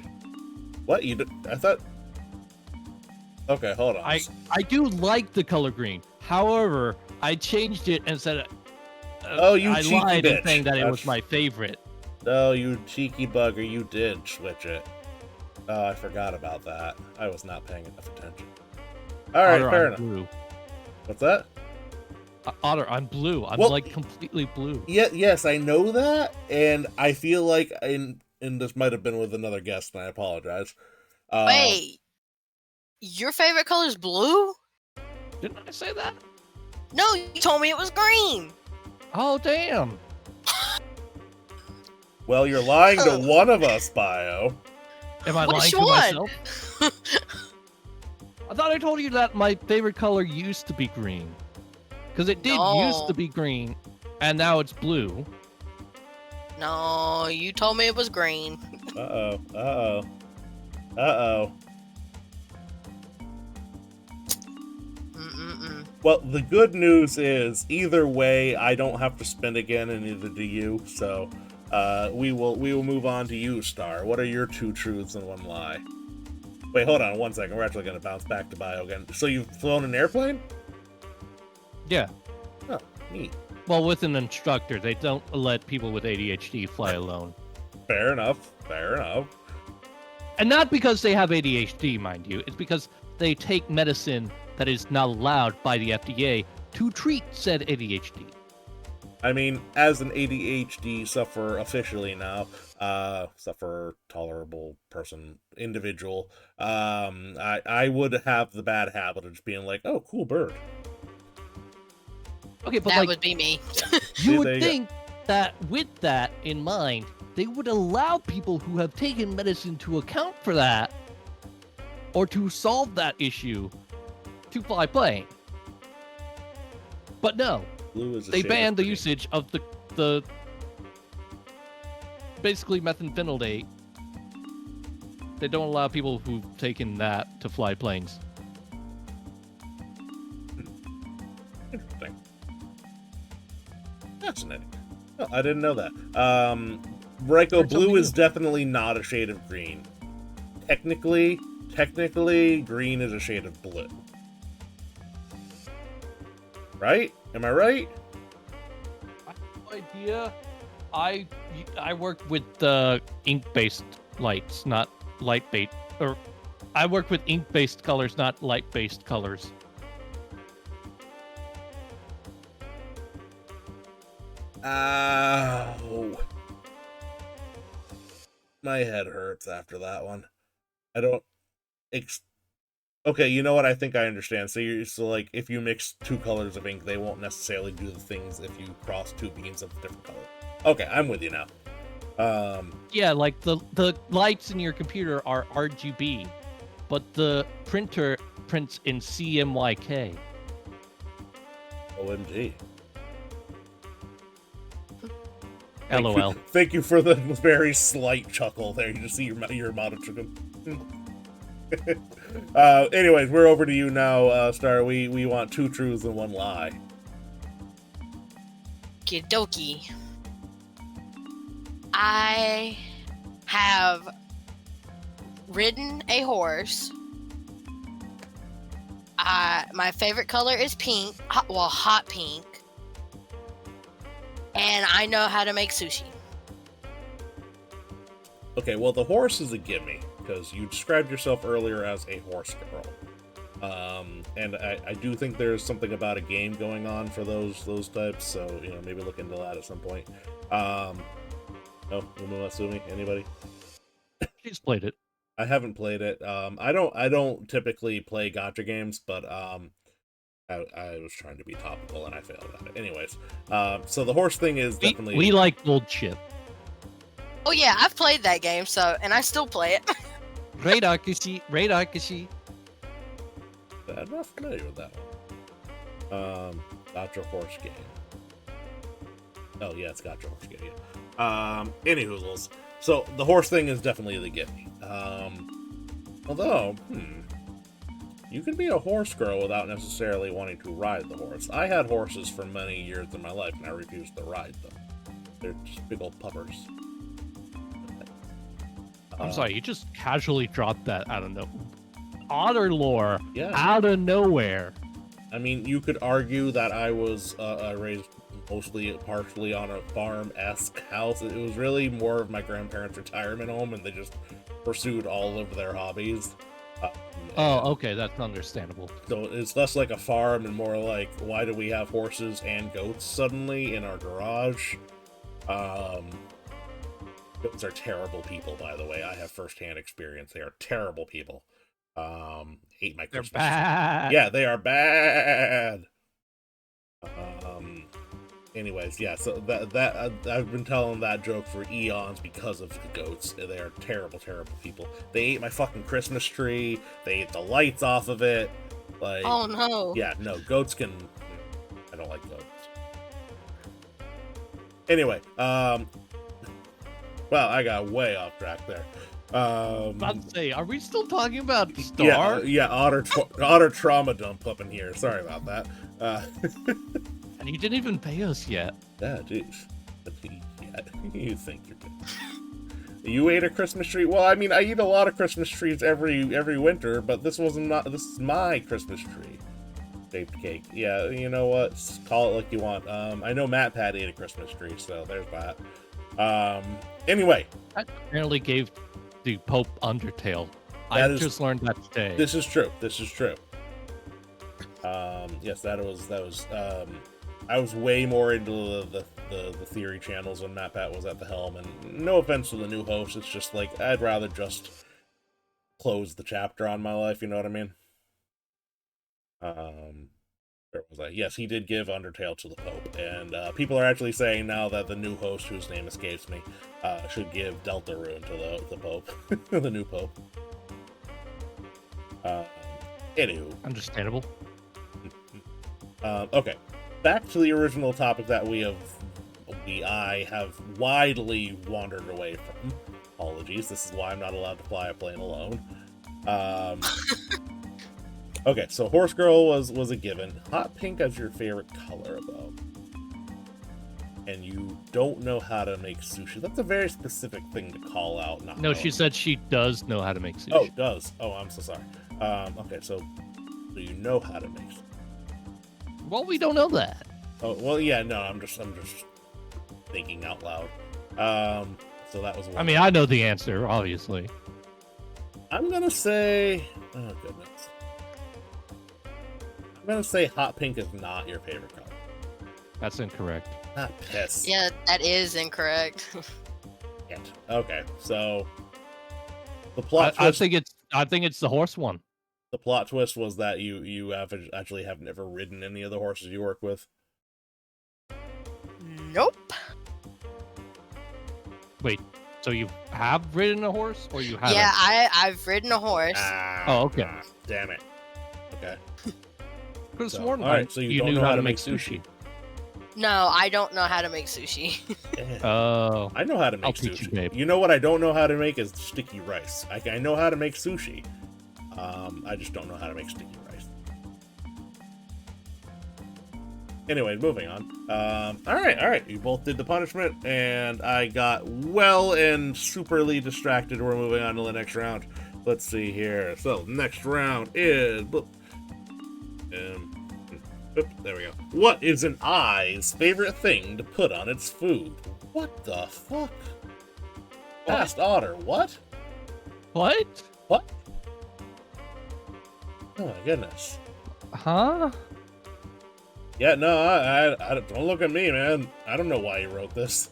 What I thought. Okay, hold on. I do like the color green. However, I changed it and said. Oh, you I cheeky lied bitch. in saying that it was my favorite. Oh, you cheeky bugger, you did switch it. Oh, I forgot about that. I was not paying enough attention. Alright, fair enough. Blue. What's that? Otter, I'm blue. I'm well, like completely blue. Yes, I know that, and I feel like, and this might have been with another guest, and I apologize. Wait, your favorite color is blue? Didn't I say that? No, you told me it was green. Oh, damn. Well, you're lying to one of us, Bio. Am I lying to myself? I thought I told you that my favorite color used to be green. Because it did used to be green, and now it's blue. No, you told me it was green. Uh-oh. Uh-oh. Mm-mm-mm. Well, the good news is, either way, I don't have to spin again, and neither do you. So, we will move on to you, Star. What are your 2 truths and 1 lie? Wait, hold on 1 second. We're actually going to bounce back to Bio again. So you've flown an airplane? Yeah. Oh, neat. Well, with an instructor, they don't let people with ADHD fly alone. Fair enough. Fair enough. And not because they have ADHD, mind you. It's because they take medicine that is not allowed by the FDA to treat said ADHD. I mean, as an ADHD sufferer officially now, sufferer, tolerable person, individual, I would have the bad habit of just being like, oh, cool bird. Okay, but That like, would be me. you There would you think that with that in mind, they would allow people who have taken medicine to account for that, or to solve that issue, to fly plane. But no, Blue is a they shade of banned the green. usage of the basically methamphenylated. They don't allow people who've taken that to fly planes. Interesting. Fascinating. Oh, I didn't know that. Ryko, Learn blue something is new. definitely not a shade of green. Technically, green is a shade of blue. Right? Am I right? I have no idea. I worked with ink-based lights, not light-based, or I work with ink-based colors, not light-based colors. Ow. My head hurts after that one. I don't... Okay, you know what? I think I understand. So like, if you mix 2 colors of ink, they won't necessarily do the things if you cross 2 beams of different color. Okay, I'm with you now. Yeah, like the lights in your computer are RGB, but the printer prints in CMYK. OMG. LOL. Thank you for the very slight chuckle there. You just see your emoticon. Anyways, we're over to you now, Star. We want 2 truths and 1 lie. Kidoki. I have ridden a horse. My favorite color is pink. Hot pink. And I know how to make sushi. Okay, well, the horse is a gimme, because you described yourself earlier as a horse girl. And I do think there's something about a game going on for those types, so, you know, maybe look into that at some point. Oh, Umu anybody? She's played it. I haven't played it. I don't typically play gacha games, but I was trying to be topical and I failed at it. Anyways, so the horse thing is definitely... We like gold chip. Oh yeah, I've played that game, and I still play it. Radar Kishi. I'm not familiar with that one. Gacha horse game. Oh yeah, it's Gacha horse game. Yeah. Anyhoozles. So the horse thing is definitely the gimme. Although, you can be a horse girl without necessarily wanting to ride the horse. I had horses for many years in my life, and I refused to ride them. They're just big old puppers. I'm sorry, you just casually dropped that out of nowhere. Otter lore, Yeah. out of nowhere. I mean, you could argue that I was raised partially on a farm-esque house. It was really more of my grandparents' retirement home, and they just pursued all of their hobbies. Oh, okay, that's understandable. So it's less like a farm and more like, why do we have horses and goats suddenly in our garage? Goats are terrible people, by the way. I have first-hand experience. They are terrible people. Hate my They're Christmas. bad. Yeah, they are bad. Anyways, yeah, so that I've been telling that joke for eons because of the goats. They are terrible, terrible people. They ate my fucking Christmas tree. They ate the lights off of it. Like, Oh no. yeah, no, goats can... I don't like goats. Anyway, well, I got way off track there. About to say, are we still talking about Star? Yeah, Otter trauma dump up in here. Sorry about that. And you didn't even pay us yet. Yeah, jeez. Yeah, you think you're good. You ate a Christmas tree? Well, I mean, I eat a lot of Christmas trees every winter, but this is my Christmas tree shaped cake. Yeah, you know what? Call it like you want. I know Matt Pat ate a Christmas tree, so there's that. Anyway. I apparently gave the Pope Undertale. I just learned that today. This is true. Yes, that was I was way more into the theory channels when Matt Pat was at the helm, and no offense to the new host, it's just like I'd rather just close the chapter on my life, you know what I mean? Where was I? Yes, he did give Undertale to the Pope, and people are actually saying now that the new host, whose name escapes me, should give Deltarune to the Pope, the new Pope. Anywho. Understandable. Okay, back to the original topic that I have widely wandered away from. Apologies, this is why I'm not allowed to fly a plane alone. Okay, so Horse Girl was a given. Hot pink as your favorite color, though. And you don't know how to make sushi. That's a very specific thing to call out. No, she said she does know how to make sushi. Oh, does. Oh, I'm so sorry. Okay, so you know how to make sushi. Well, we don't know that. Oh, well, yeah, no, I'm just thinking out loud. So that was one. I mean, I know the answer, obviously. I'm gonna say, oh goodness. I'm gonna say hot pink is not your favorite color. That's incorrect. Ah, piss. Yeah, that is incorrect. Okay, so the plot twist. I think it's the horse one. The plot twist was that you have never ridden any of the horses you work with. Nope. Wait, so you have ridden a horse, or you haven't? Yeah, I've ridden a horse. Oh, okay. Damn it. Okay. Could have sworn so you knew how to make sushi. No, I don't know how to make sushi. Oh. I know how to make I'll sushi. teach you, babe. You know what I don't know how to make is sticky rice. I know how to make sushi. I just don't know how to make sticky rice. Anyway, moving on. All right. You both did the punishment, and I got well and superly distracted. We're moving on to the next round. Let's see here. So, next round is... there we go. What is an eye's favorite thing to put on its food? What the fuck? Fast Otter, what? What? What? Oh my goodness. Huh? Yeah, no, I don't look at me, man. I don't know why you wrote this.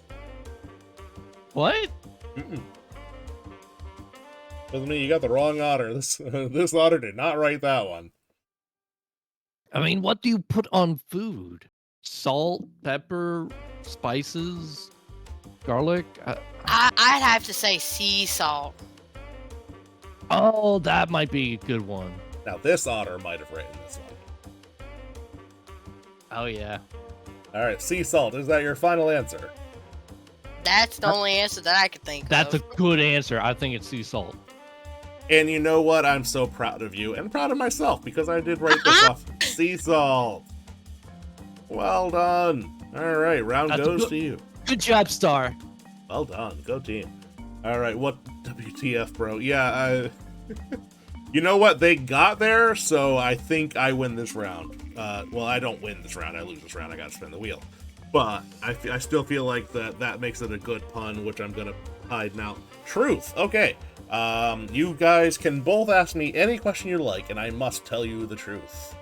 What? Doesn't mean you got the wrong Otter. This Otter did not write that one. I mean, what do you put on food? Salt, pepper, spices, garlic? I'd have to say sea salt. Oh, that might be a good one. Now, this Otter might have written this one. Oh, yeah. All right, sea salt. Is that your final answer? That's the only answer that I could think That's of. a good answer. I think it's sea salt. And you know what? I'm so proud of you and proud of myself because I did write this off. Sea salt. Well done. All right, round goes to you. Good job, Star. Well done. Go team. All right, what WTF, bro? Yeah, you know what? They got there, so I think I win this round. Well, I don't win this round. I lose this round. I got to spin the wheel. But I still feel like that makes it a good pun, which I'm going to hide now. Truth. Okay. You guys can both ask me any question you like, and I must tell you the truth.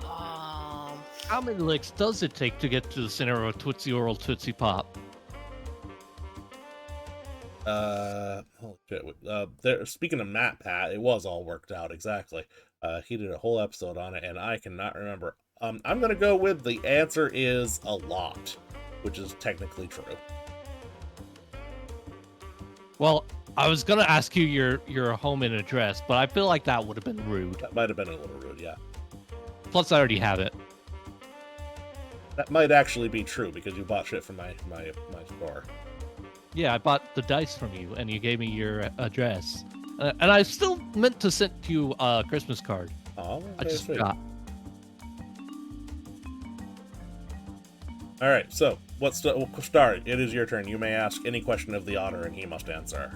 How many licks does it take to get to the center of a Tootsie Roll Tootsie Pop? Holy shit. Speaking of Matt Pat, it was all worked out exactly. He did a whole episode on it, and I cannot remember. I'm gonna go with the answer is a lot, which is technically true. Well, I was gonna ask you your home and address, but I feel like that would have been rude. That might have been a little rude, yeah. Plus, I already have it. That might actually be true because you bought shit from my store. Yeah, I bought the dice from you, and you gave me your address. And I still meant to send you a Christmas card. Oh, I just forgot. All right, so Star? It is your turn. You may ask any question of the Otter, and he must answer.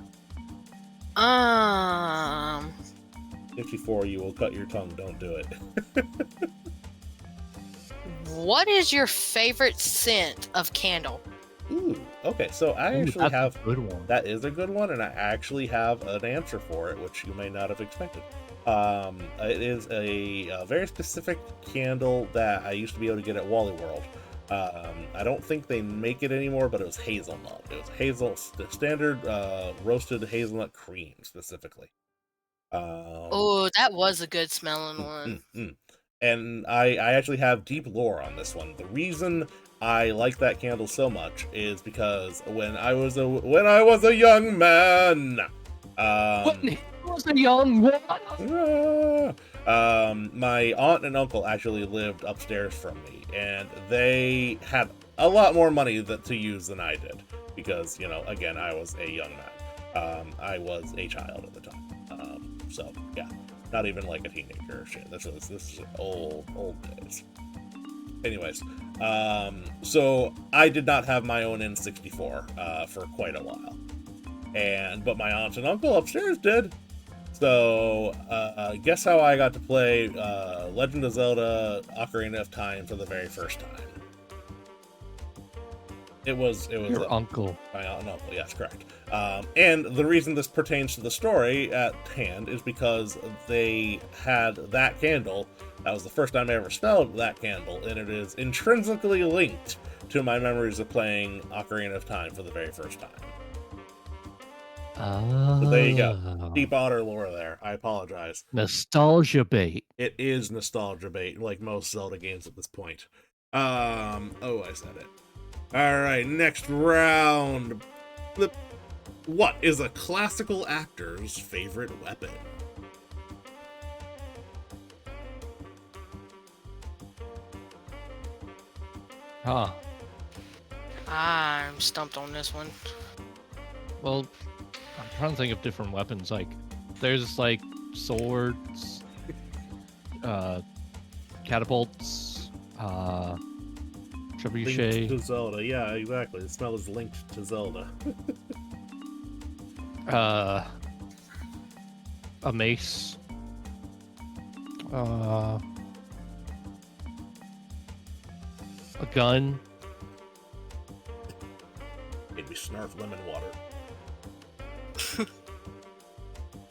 54. You will cut your tongue. Don't do it. What is your favorite scent of candle? Ooh, okay. So I actually that's have a good one. That is a good one, and I actually have an answer for it, which you may not have expected. It is a very specific candle that I used to be able to get at Wally World. I don't think they make it anymore, but it was hazelnut. It was standard roasted hazelnut cream specifically. Oh, that was a good smelling one. And I actually have deep lore on this one. The reason I like that candle so much is because when I was a young man, When he was a young man. My aunt and uncle actually lived upstairs from me, and they had a lot more money to use than I did because, again, I was a young man. I was a child at the time. So yeah, not even like a teenager or shit. This is old days. Anyways, so I did not have my own N64 for quite a while, but my aunt and uncle upstairs did. So guess how I got to play Legend of Zelda: Ocarina of Time for the very first time? It was Your uncle. My aunt and uncle, yes, correct. And the reason this pertains to the story at hand is because they had that candle. That was the first time I ever smelled that candle, and it is intrinsically linked to my memories of playing Ocarina of Time for the very first time. So there you go. Deep Otter lore there. I apologize. Nostalgia bait. It is nostalgia bait, like most Zelda games at this point. I said it. Alright, next round. What is a classical actor's favorite weapon? Huh. I'm stumped on this one. Well, I'm trying to think of different weapons. Like, there's like swords, catapults, trebuchet. Linked to Zelda, yeah, exactly. The smell is linked to Zelda. A mace. A gun. Made me snarf lemon water. I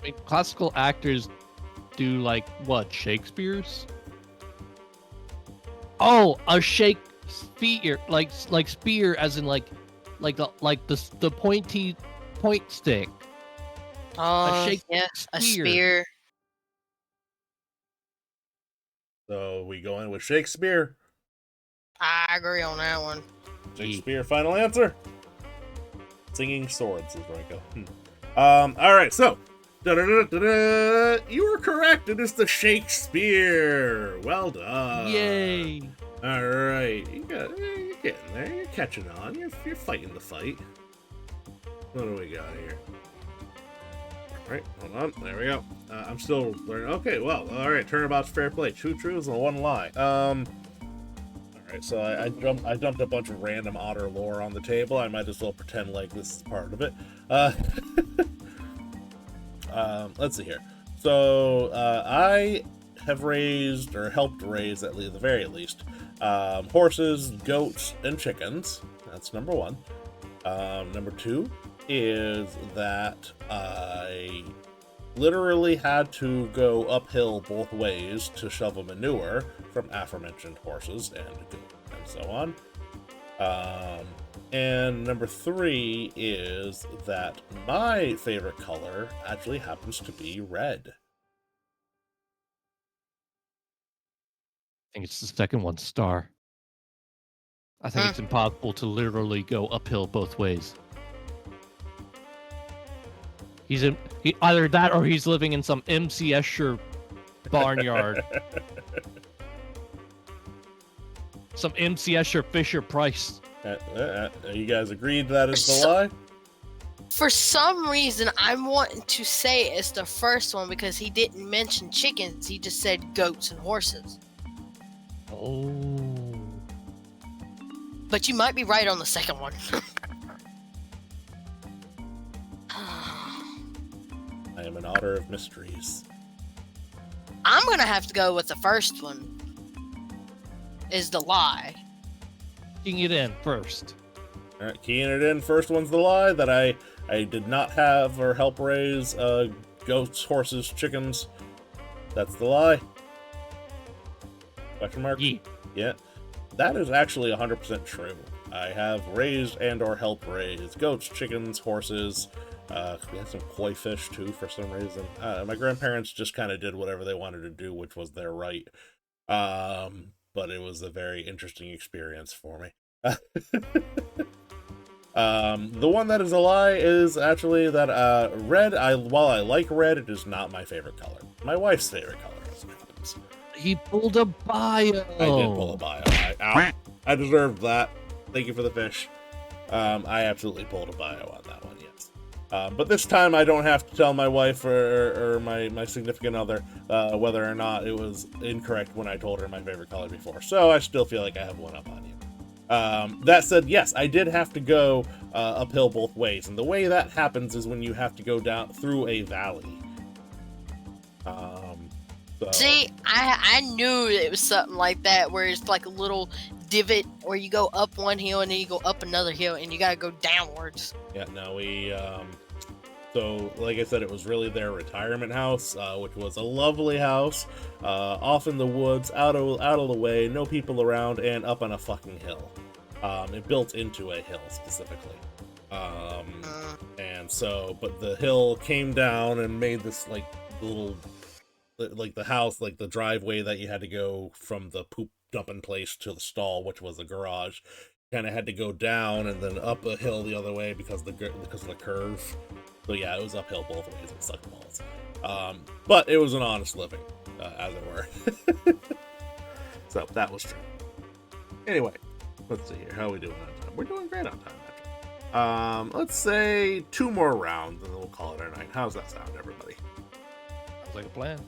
mean, classical actors do like what? Shakespeare's? Oh, a Shakespeare, like spear, as in like the pointy point stick. Oh, a yeah, a spear. So we go in with Shakespeare. I agree on that one. Shakespeare, final answer. Singing swords is where I go. All right, so you were correct. It is the Shakespeare. Well done. Yay! All right, you're getting there. You're catching on. You're fighting the fight. What do we got here? All right, hold on. There we go. I'm still learning. Okay, well, all right. Turnabout's fair play. Two truths and one lie. All right, so I dumped a bunch of random Otter lore on the table. I might as well pretend like this is part of it. Let's see here. So I have raised, or helped raise at the very least, horses, goats, and chickens. That's number one. Number two is that I literally had to go uphill both ways to shovel manure from aforementioned horses and goats and so on. And number three is that my favorite color actually happens to be red. I think it's the second one, Star. I think it's impossible to literally go uphill both ways. Either that or he's living in some MC Escher barnyard. Some MC Escher Fisher Price. You guys agreed that is the lie? For some reason, I'm wanting to say it's the first one because he didn't mention chickens. He just said goats and horses. Oh. But you might be right on the second one. I am an otter of mysteries. I'm gonna have to go with the first one. Is the lie. Keying it in first. All right, keying it in. First one's the lie that I did not have or help raise goats, horses, chickens. That's the lie. Question mark? Yeah. Yeah. That is actually 100% true. I have raised and or helped raise goats, chickens, horses. We had some koi fish too for some reason. My grandparents just kind of did whatever they wanted to do, which was their right. But it was a very interesting experience for me. The one that is a lie is actually that red. While I like red, it is not my favorite color. My wife's favorite color, as it happens. He pulled a bio. I did pull a bio. I deserved that. Thank you for the fish. I absolutely pulled a bio on that one, yes. But this time I don't have to tell my wife or my significant other whether or not it was incorrect when I told her my favorite color before. So I still feel like I have one up on you. That said, yes, I did have to go uphill both ways. And the way that happens is when you have to go down through a valley. See, I knew it was something like that, where it's like a little divot where you go up one hill and then you go up another hill and you gotta go downwards. Yeah, no, so like I said, it was really their retirement house, which was a lovely house, off in the woods, out of the way, no people around, and up on a fucking hill. It built into a hill specifically. And so, but the hill came down and made this like little, like the house, like the driveway that you had to go from the poop dumping place to the stall, which was a garage, kind of had to go down and then up a hill the other way because of the curve. So yeah, it was uphill both ways. It sucked balls. But it was an honest living, as it were. So that was true. Anyway, let's see here. How are we doing on time? We're doing great on time, actually. Let's say 2 more rounds and then we'll call it our night. How's that sound, everybody? Sounds like a plan.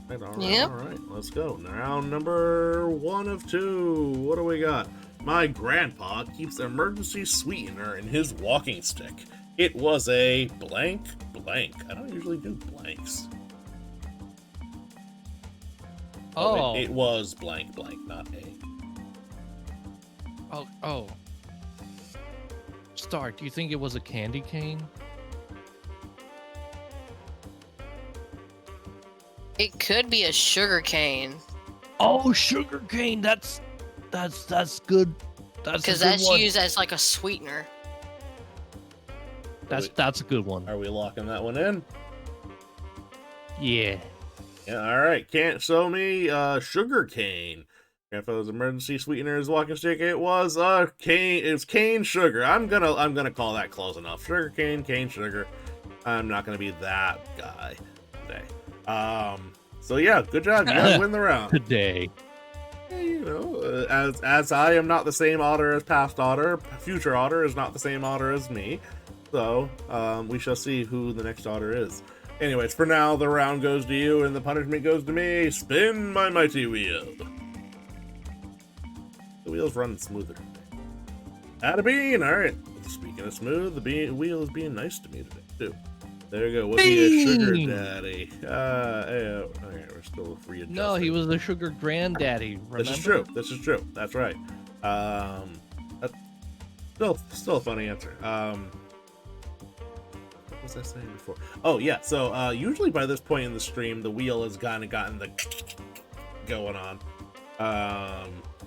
All right, Yep. all right, let's go. Round number 1 of 2. What do we got? My grandpa keeps emergency sweetener in his walking stick. It was a blank. I don't usually do blanks. Oh. It was blank, not a. Oh. Star, do you think it was a candy cane? It could be a sugar cane. Oh, sugar cane. That's good. Because that's used as like a sweetener. That's a good one. Are we locking that one in? Yeah. Yeah, all right. Can't show me sugar cane. Grandfather's emergency sweetener is walking stick. It was cane. It's cane sugar. I'm gonna call that close enough. Sugar cane sugar. I'm not gonna be that guy today. So yeah, good job. You guys win the round Today. You know, as I am not the same Otter as past Otter, future Otter is not the same Otter as me. So we shall see who the next Otter is. Anyways, for now, the round goes to you and the punishment goes to me. Spin my mighty wheel. The wheel's running smoother today. Add a bean. All right. Speaking of smooth, the wheel is being nice to me today too. There you go. Was he a sugar daddy? Okay, we're still readjusting. No, he was the sugar granddaddy. Remember? This is true. That's right. That's still a funny answer. What was I saying before? Oh yeah. So usually by this point in the stream, the wheel has gotten the going on.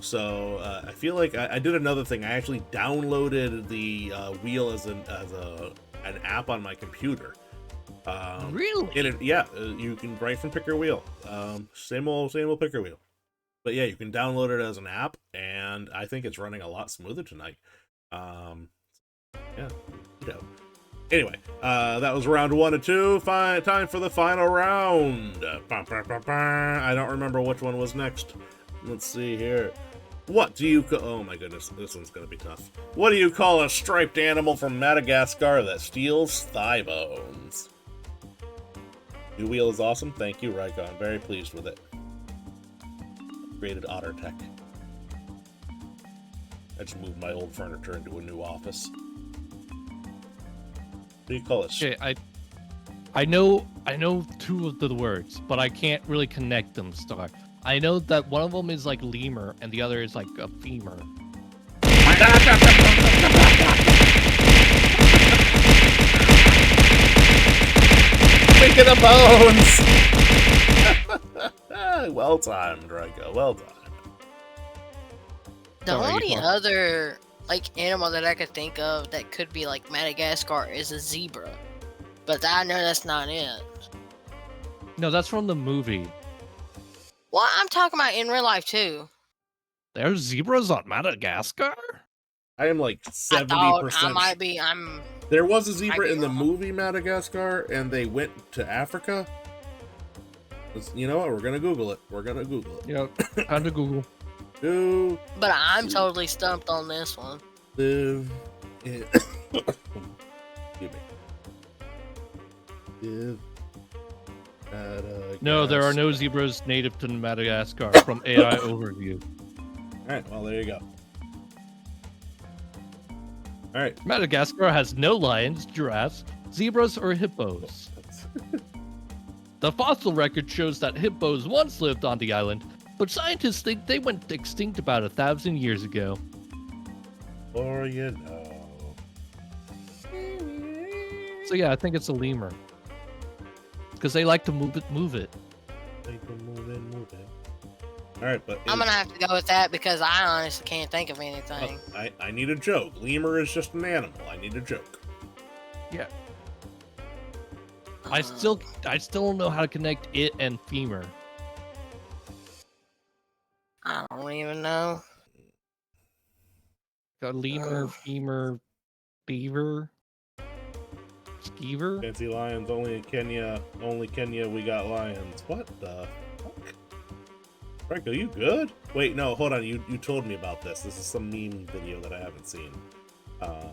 So I feel like I did another thing. I actually downloaded the wheel as an app on my computer. Really? You can write from Picker Wheel. Same old Picker Wheel. But yeah, you can download it as an app, and I think it's running a lot smoother tonight. Yeah, you know. Anyway, that was round 1 of 2. Time for the final round. I don't remember which one was next. Let's see here. What do you oh my goodness, this one's gonna be tough. What do you call a striped animal from Madagascar that steals thigh bones? New wheel is awesome. Thank you, Raiko. I'm very pleased with it. Upgraded Otter tech. I just moved my old furniture into a new office. What do you call it? Okay, I know two of the words, but I can't really connect them, Star. I know that one of them is like lemur, and the other is like a femur. Speaking of bones! Well timed, Raiko. Well timed. The Sorry, only Mark. other like animal that I could think of that could be like Madagascar is a zebra, but I know that's not it. No, that's from the movie. Well, I'm talking about in real life too. There's zebras on Madagascar? I am like I thought 70%. I might be. I'm. There was a zebra be in the wrong. movie Madagascar, and they went to Africa. You know what? We're gonna Google it. We're gonna Google it. Yep, time to Google. Do But I'm totally stumped on this one. live in... Excuse me. Live No, there are no zebras native to Madagascar from AI overview. Alright, well, there you go. Alright. Madagascar has no lions, giraffes, zebras, or hippos. The fossil record shows that hippos once lived on the island, but scientists think they went extinct about 1,000 years ago. Or you know. So yeah, I think it's a lemur. Because they like to move it. They can move in, move it. Alright, but... I'm gonna have to go with that because I honestly can't think of anything. I need a joke. Lemur is just an animal. I need a joke. Yeah. I still don't know how to connect it and femur. I don't even know. Got lemur, femur, beaver, skeever. Fancy lions, only in Kenya. Only Kenya, we got lions. What the fuck? Franco, you good? Wait, no, hold on. You told me about this. This is some meme video that I haven't seen. No,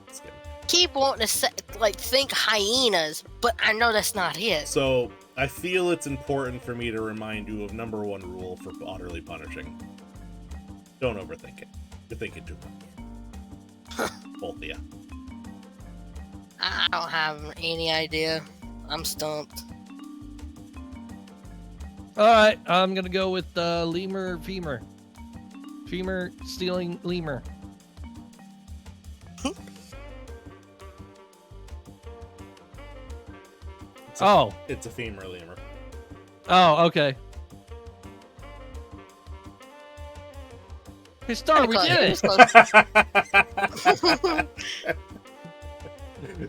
just kidding. Keep wanting to say, like think hyenas, but I know that's not it. So, I feel it's important for me to remind you of number one rule for utterly punishing. Don't overthink it. You're thinking too much. Both of you. I don't have any idea. I'm stumped. Alright, I'm gonna go with lemur, femur. Femur stealing lemur. It's a femur lemur. Oh, okay. Hey, Star, we did it!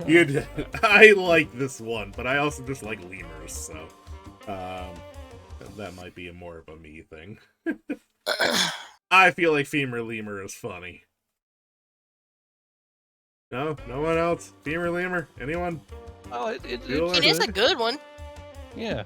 You did. I like this one, but I also just like lemurs, so that might be more of a me thing. I feel like femur lemur is funny. No one else. Femur lemur. Anyone? Oh, it It is a good one. Yeah.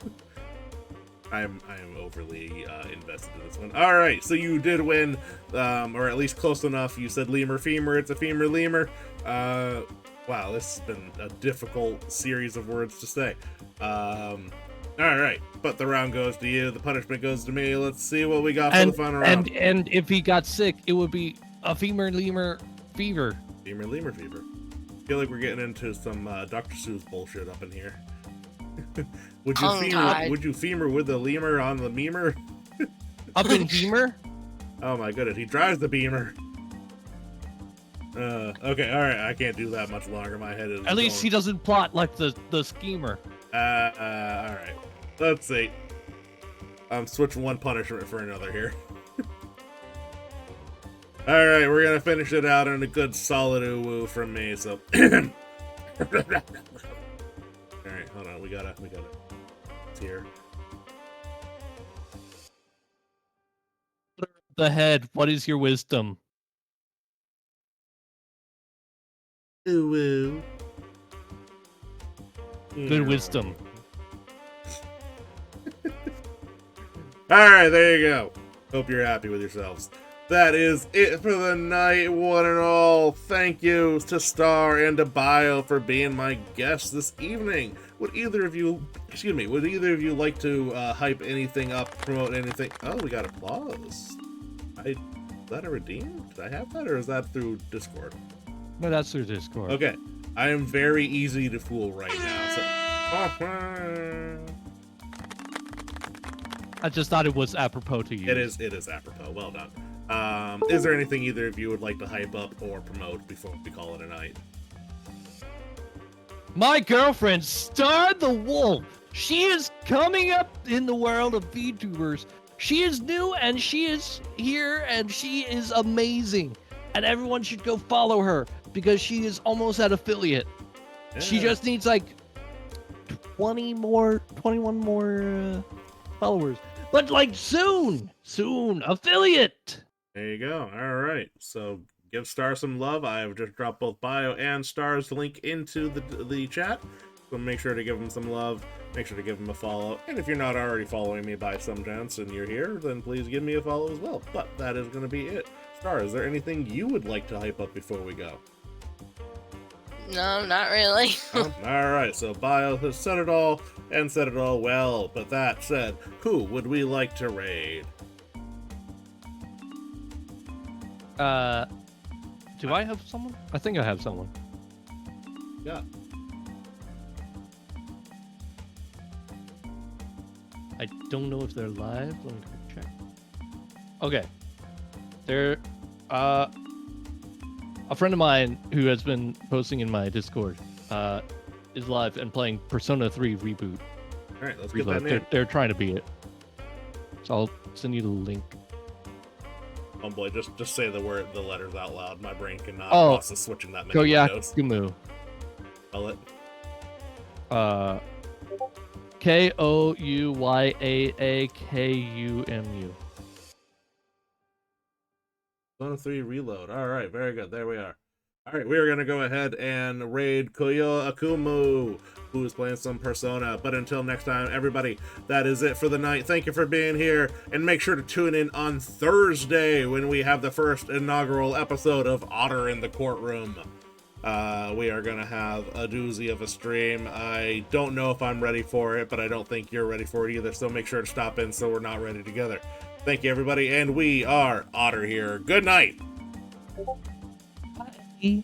I am overly invested in this one. All right, so you did win, or at least close enough. You said lemur femur. It's a femur lemur. Wow, this has been a difficult series of words to say. All right, but the round goes to you. The punishment goes to me. Let's see what we got for the final round. And if he got sick, it would be a femur lemur fever. Femur lemur fever. I feel like we're getting into some Dr. Seuss bullshit up in here. Would you femur with the lemur on the memer? Up in femur? Oh my goodness, he drives the beamer. Okay, alright, I can't do that much longer. My head is At least he doesn't plot like the schemer. Alright. Let's see. I'm switching one punishment for another here. Alright, we're gonna finish it out in a good solid ooh-woo from me, so... Alright, hold on, we gotta... It's here. The head, what is your wisdom? Ooh-woo. Good wisdom. Alright, there you go. Hope you're happy with yourselves. That is it for the night, one and all. Thank you to Star and to Bio for being my guests this evening. Would either of you like to hype anything up, promote anything? Oh, we got applause. Is that a redeem? Did I have that, or is that through Discord? No, that's through Discord. Okay, I am very easy to fool right now. So. I just thought it was apropos to you. It is apropos. Well done. Is there anything either of you would like to hype up or promote before we call it a night? My girlfriend, Star the Wolf. She is coming up in the world of VTubers. She is new and she is here and she is amazing. And everyone should go follow her because she is almost at affiliate. Yeah. She just needs like 21 more followers. But like soon, affiliate. There you go. All right. So give Star some love. I have just dropped both Bio and Star's link into the chat. So make sure to give them some love. Make sure to give them a follow. And if you're not already following me by some chance and you're here, then please give me a follow as well. But that is going to be it. Star, is there anything you would like to hype up before we go? No, not really. Oh, all right. So Bio has said it all and said it all well. But that said, who would we like to raid? Do I have someone? I think I have someone. Yeah. I don't know if they're live. Let me check. Okay. They're a friend of mine who has been posting in my Discord is live and playing Persona 3 Reboot. All right, let's Reload. get that name. They're trying to beat it. So I'll send you the link. Oh boy, just say the letters out loud. My brain cannot process switching that many windows. Koyakumu. Spell it. Kouyaakumu. Persona 3 Reload. All right, very good. There we are. All right, we are going to go ahead and raid Koyo Akumu, who is playing some Persona. But until next time, everybody, that is it for the night. Thank you for being here, and make sure to tune in on Thursday when we have the first inaugural episode of Otter in the Courtroom. We are going to have a doozy of a stream. I don't know if I'm ready for it, but I don't think you're ready for it either, so make sure to stop in so we're not ready together. Thank you, everybody, and we are Otter here. Good night! Bye.